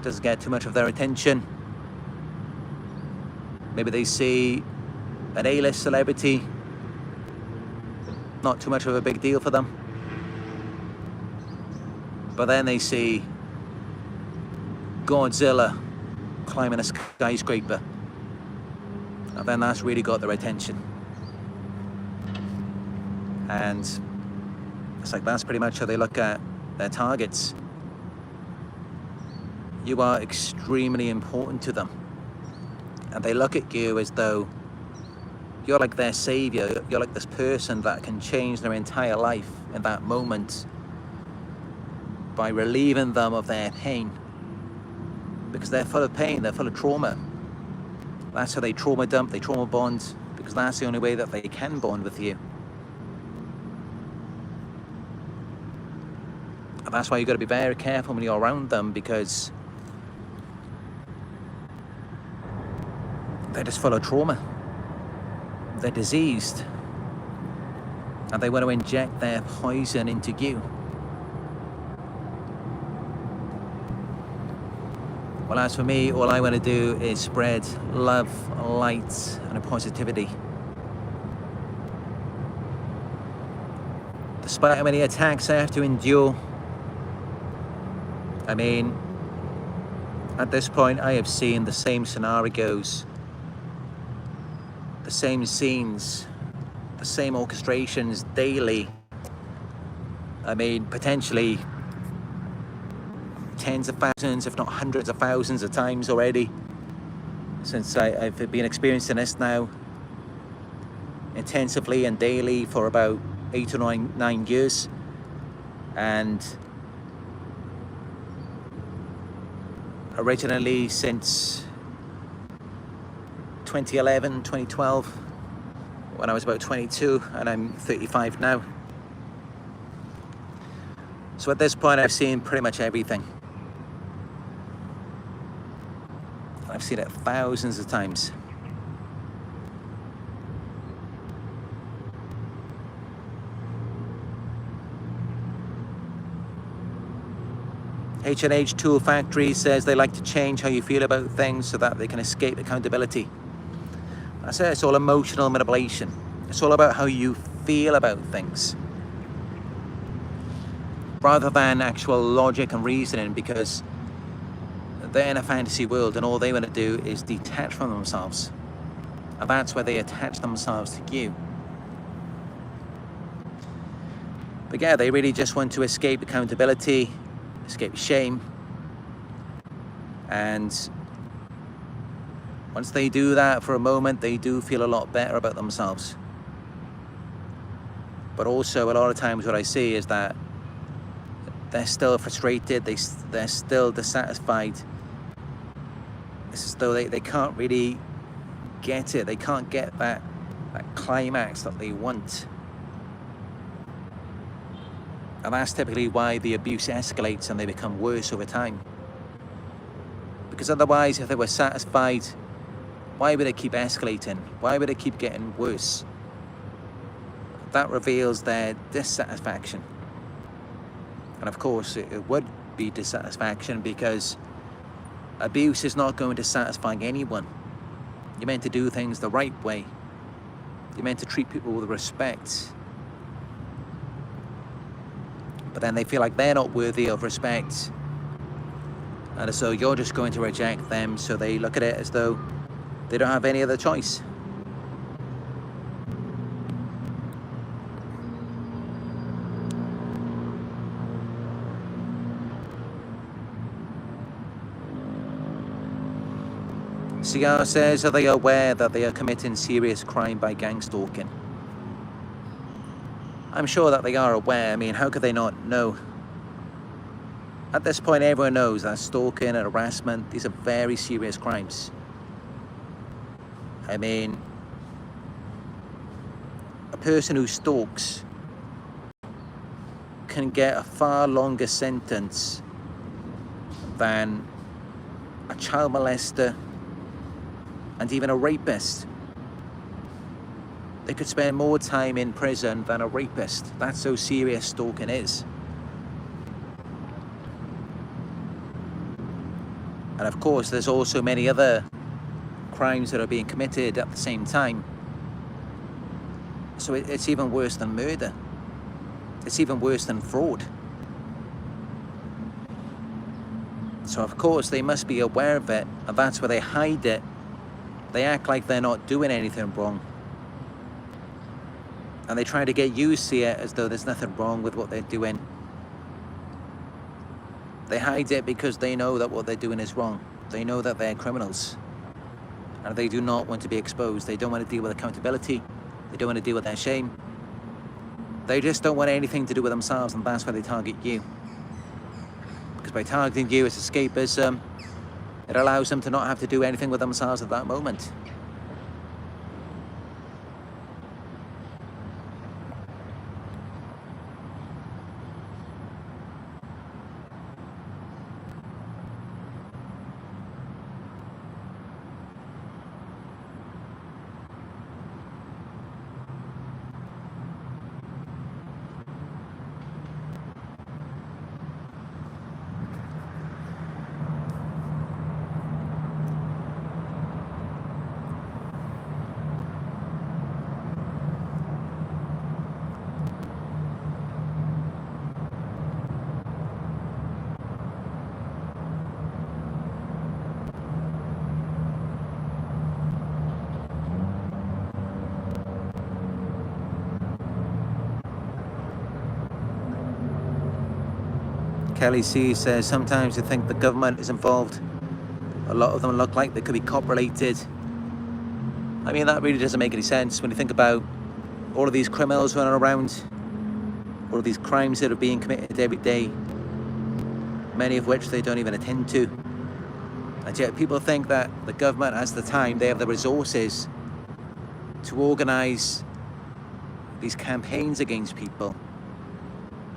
doesn't get too much of their attention. Maybe they see an A-list celebrity, not too much of a big deal for them. But then they see Godzilla climbing a skyscraper, and then that's really got their attention. And it's like that's pretty much how they look at their targets. You are extremely important to them, and they look at you as though you're like their savior. You're like this person that can change their entire life in that moment by relieving them of their pain, because they're full of pain, they're full of trauma. That's how they trauma dump, they trauma bond, because that's the only way that they can bond with you. And that's why you've got to be very careful when you're around them, because they're just full of trauma. They're diseased. And they want to inject their poison into you. Well, as for me, all I want to do is spread love, light, and positivity. Despite how many attacks I have to endure, I mean, at this point, I have seen the same scenarios, the same scenes, the same orchestrations daily. I mean, potentially tens of thousands, if not hundreds of thousands of times already, since I've been experiencing this now intensively and daily for about 8 or 9 years. And originally since 2011, 2012, when I was about 22, and I'm 35 now. So at this point, I've seen pretty much everything. I've seen it thousands of times. H&H Tool Factory says they like to change how you feel about things so that they can escape accountability. I say it's all emotional manipulation. It's all about how you feel about things, rather than actual logic and reasoning, because they're in a fantasy world and all they want to do is detach from themselves. And that's where they attach themselves to you. But yeah, they really just want to escape accountability, escape shame. And once they do that for a moment, they do feel a lot better about themselves. But also, a lot of times what I see is that they're still frustrated, they're still dissatisfied. It's as though they can't really get it. They can't get that climax that they want. And that's typically why the abuse escalates and they become worse over time. Because otherwise, if they were satisfied, why would it keep escalating? Why would it keep getting worse? That reveals their dissatisfaction. And of course, it would be dissatisfaction, because abuse is not going to satisfy anyone. You're meant to do things the right way. You're meant to treat people with respect. But then they feel like they're not worthy of respect. And so you're just going to reject them, so they look at it as though they don't have any other choice. CR says, are they aware that they are committing serious crime by gang stalking? I'm sure that they are aware. I mean, how could they not know? At this point, everyone knows that stalking and harassment, these are very serious crimes. I mean, a person who stalks can get a far longer sentence than a child molester and even a rapist. They could spend more time in prison than a rapist. That's how serious stalking is. And of course, there's also many other crimes that are being committed at the same time. So it's even worse than murder. It's even worse than fraud. So of course, they must be aware of it, and that's where they hide it. They act like they're not doing anything wrong. And they try to get you to see it as though there's nothing wrong with what they're doing. They hide it because they know that what they're doing is wrong. They know that they're criminals. And they do not want to be exposed. They don't want to deal with accountability. They don't want to deal with their shame. They just don't want anything to do with themselves, and that's why they target you. Because by targeting you as escapism, it allows them to not have to do anything with themselves at that moment. Kelly C says, sometimes you think the government is involved. A lot of them look like they could be cop-related. I mean, that really doesn't make any sense when you think about all of these criminals running around, all of these crimes that are being committed every day, many of which they don't even attend to. And yet people think that the government has the time, they have the resources to organise these campaigns against people.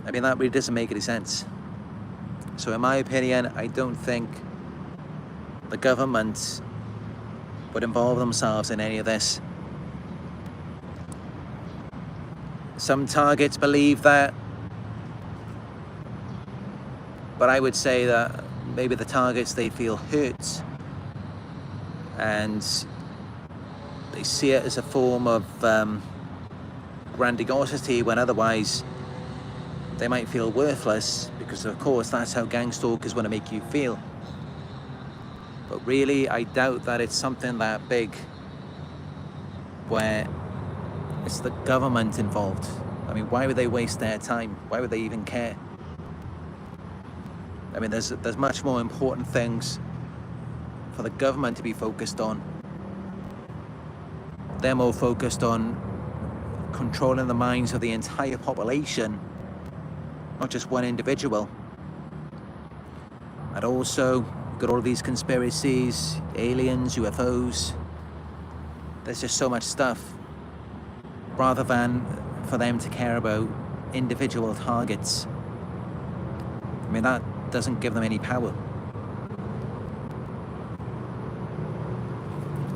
I mean, that really doesn't make any sense. So in my opinion, I don't think the government would involve themselves in any of this. Some targets believe that, but I would say that maybe the targets, they feel hurt and they see it as a form of grandiosity, when otherwise they might feel worthless, because of course that's how gang stalkers want to make you feel. But really, I doubt that it's something that big where it's the government involved. I mean, why would they waste their time? Why would they even care? I mean, there's much more important things for the government to be focused on. They're more focused on controlling the minds of the entire population, not just one individual. And also, you've got all these conspiracies, aliens, UFOs. There's just so much stuff, rather than for them to care about individual targets. I mean, that doesn't give them any power.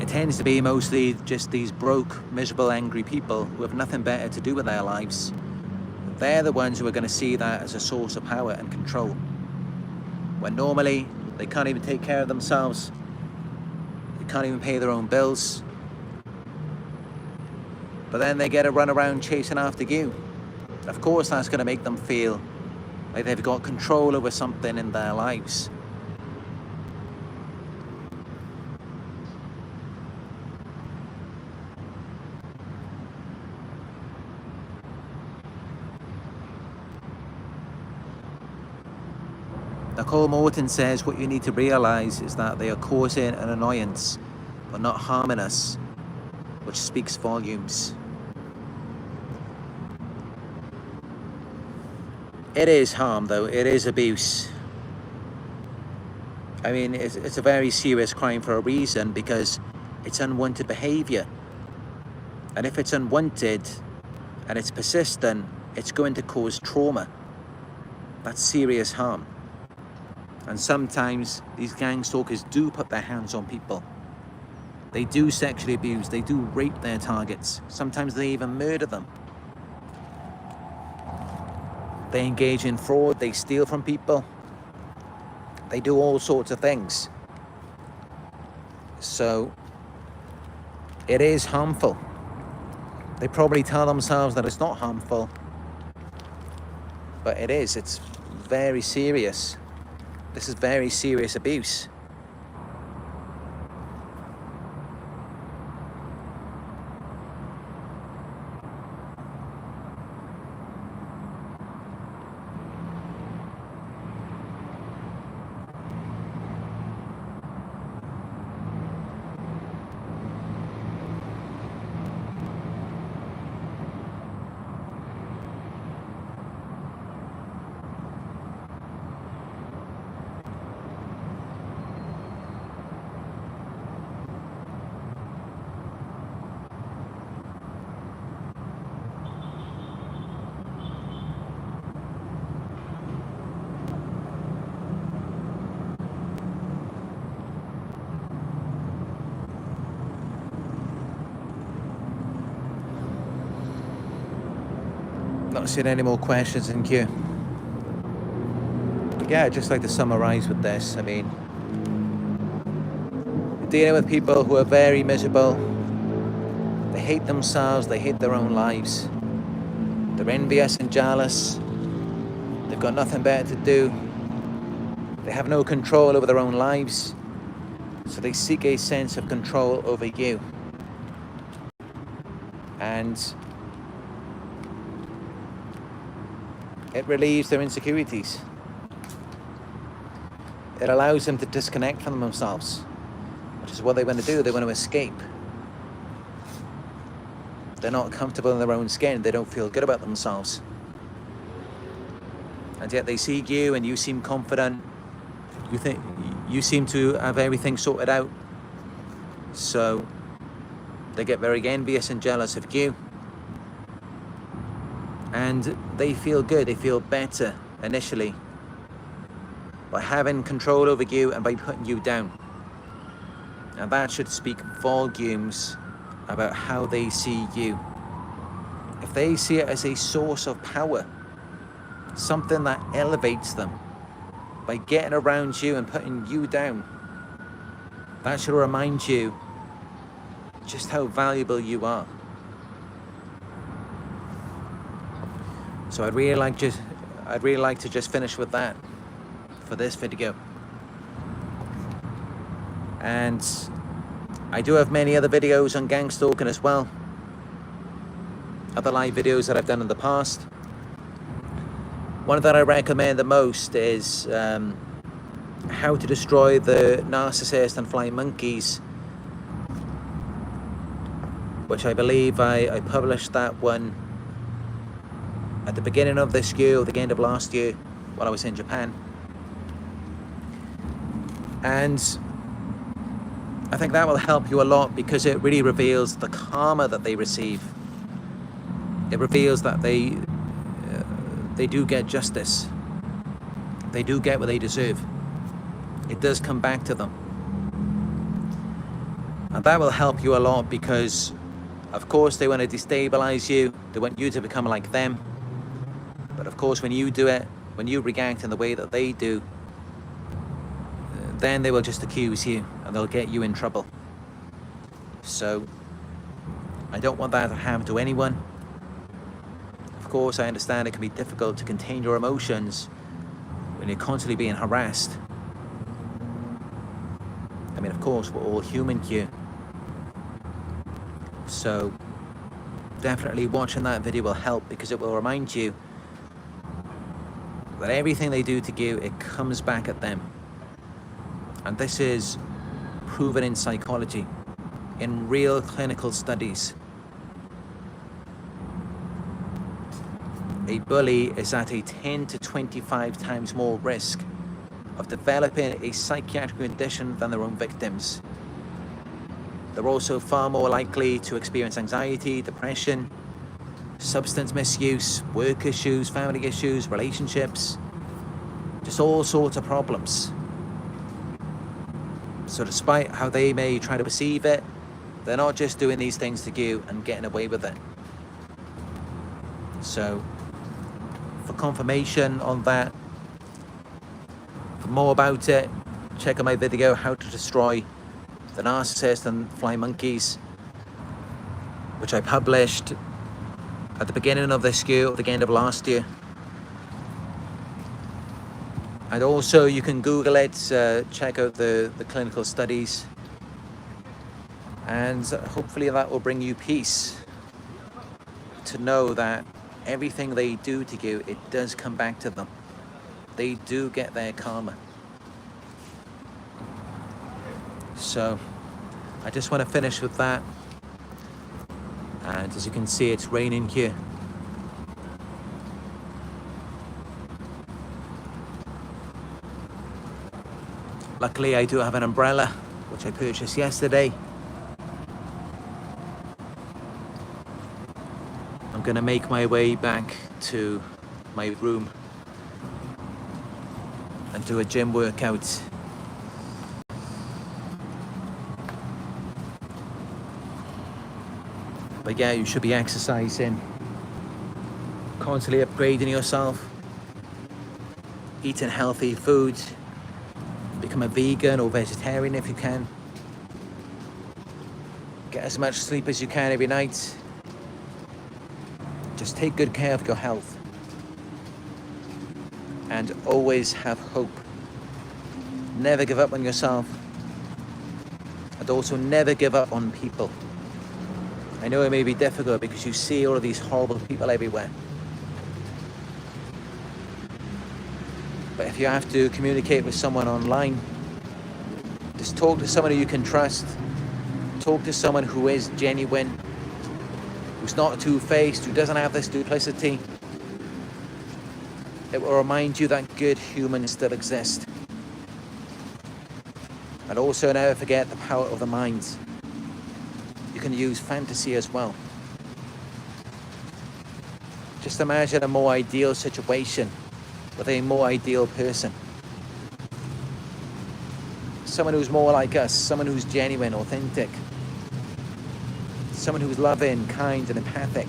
It tends to be mostly just these broke, miserable, angry people who have nothing better to do with their lives. They're the ones who are going to see that as a source of power and control, when normally they can't even take care of themselves. They can't even pay their own bills. But then they get to run around chasing after you. Of course, that's going to make them feel like they've got control over something in their lives. Nicole Morton says, what you need to realise is that they are causing an annoyance, but not harming us, which speaks volumes. It is harm, though. It is abuse. I mean, it's a very serious crime for a reason, because it's unwanted behaviour. And if it's unwanted and it's persistent, it's going to cause trauma. That's serious harm. And sometimes these gang stalkers do put their hands on people. They do sexually abuse, they do rape their targets. Sometimes they even murder them. They engage in fraud, they steal from people. They do all sorts of things. So it is harmful. They probably tell themselves that it's not harmful, but it is. It's very serious. This is very serious abuse. Not seeing any more questions in queue. Yeah, I'd just like to summarise with this. I mean, dealing with people who are very miserable. They hate themselves, they hate their own lives. They're envious and jealous. They've got nothing better to do. They have no control over their own lives. So they seek a sense of control over you. And it relieves their insecurities. it allows them to disconnect from themselves, which is what they want to do. They want to escape. They're not comfortable in their own skin. They don't feel good about themselves. And yet they see you and you seem confident. You think you seem to have everything sorted out. So they get very envious and jealous of you. And they feel good, they feel better initially by having control over you and by putting you down. And that should speak volumes about how they see you. If they see it as a source of power, something that elevates them by getting around you and putting you down, that should remind you just how valuable you are. So I'd really like to just finish with that for this video. And I do have many other videos on gang stalking as well. Other live videos that I've done in the past. One that I recommend the most is how to destroy the narcissist and flying monkeys, which I believe I published that one at the beginning of this year, or the end of last year, while I was in Japan. And I think that will help you a lot because it really reveals the karma that they receive. It reveals that they do get justice. They do get what they deserve. It does come back to them. And that will help you a lot because, of course, they want to destabilize you. They want you to become like them. But of course, when you do it, when you react in the way that they do, then they will just accuse you and they'll get you in trouble. So I don't want that to happen to anyone. Of course, I understand it can be difficult to contain your emotions when you're constantly being harassed. I mean, of course, we're all human here. So definitely watching that video will help because it will remind you that everything they do to you, it comes back at them. And this is proven in psychology, in real clinical studies. A bully is at a 10 to 25 times more risk of developing a psychiatric condition than their own victims. They're also far more likely to experience anxiety, depression, substance misuse, work issues, family issues, relationships, just all sorts of problems. So despite how they may try to perceive it, they're not just doing these things to you and getting away with it. So for confirmation on that, for more about it, check out my video, How to Destroy the Narcissist and Fly Monkeys, which I published at the beginning of this year, or the end of last year. And also you can Google it, check out the clinical studies, and hopefully that will bring you peace to know that everything they do to you, it does come back to them. They do get their karma. So I just want to finish with that. And as you can see, it's raining here. Luckily, I do have an umbrella, which I purchased yesterday. I'm gonna make my way back to my room and do a gym workout. But yeah, you should be exercising, constantly upgrading yourself, eating healthy food, become a vegan or vegetarian if you can. Get as much sleep as you can every night. Just take good care of your health. And always have hope. Never give up on yourself. And also never give up on people. I know it may be difficult because you see all of these horrible people everywhere. But if you have to communicate with someone online, just talk to someone who you can trust. Talk to someone who is genuine, who's not two-faced, who doesn't have this duplicity. It will remind you that good humans still exist. And also never forget the power of the mind. You can use fantasy as well. Just imagine a more ideal situation with a more ideal person. Someone who's more like us, someone who's genuine, authentic. Someone who's loving, kind, and empathic.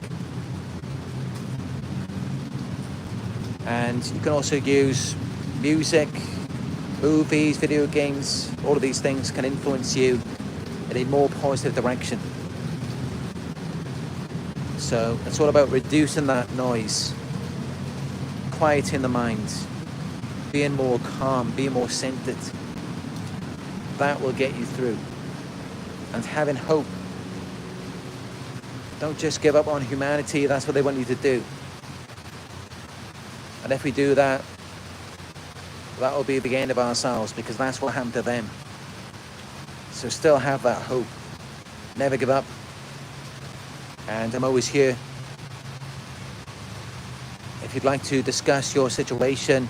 And you can also use music, movies, video games. All of these things can influence you in a more positive direction. So it's all about reducing that noise, quieting the mind, being more calm, being more centered. That will get you through. And having hope. Don't just give up on humanity. That's what they want you to do. And if we do that, that will be the end of ourselves, because that's what happened to them. So still have that hope. Never give up. And I'm always here. If you'd like to discuss your situation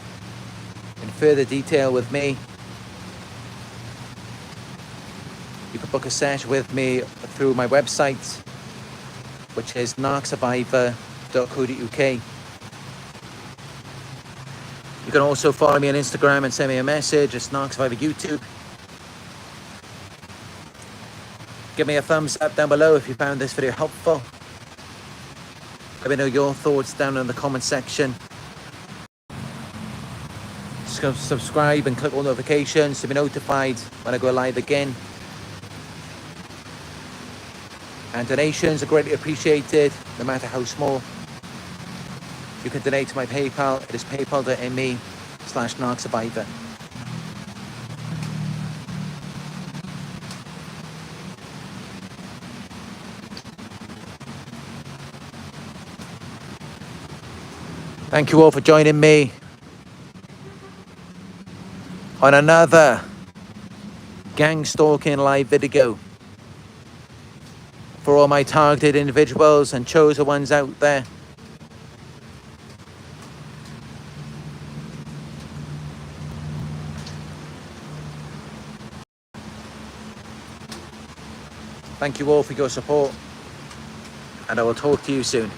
in further detail with me, you can book a session with me through my website, which is narcsurvivor.co.uk. You can also follow me on Instagram and send me a message. It's Narc Survivor YouTube. Give me a thumbs up down below if you found this video helpful. Let me know your thoughts down in the comment section. Just subscribe and click all notifications to be notified when I go live again. And donations are greatly appreciated, no matter how small. You can donate to my PayPal. It is paypal.me/narcsurvivor. Thank you all for joining me on another gang stalking live video. For all my targeted individuals and chosen ones out there, thank you all for your support, and I will talk to you soon.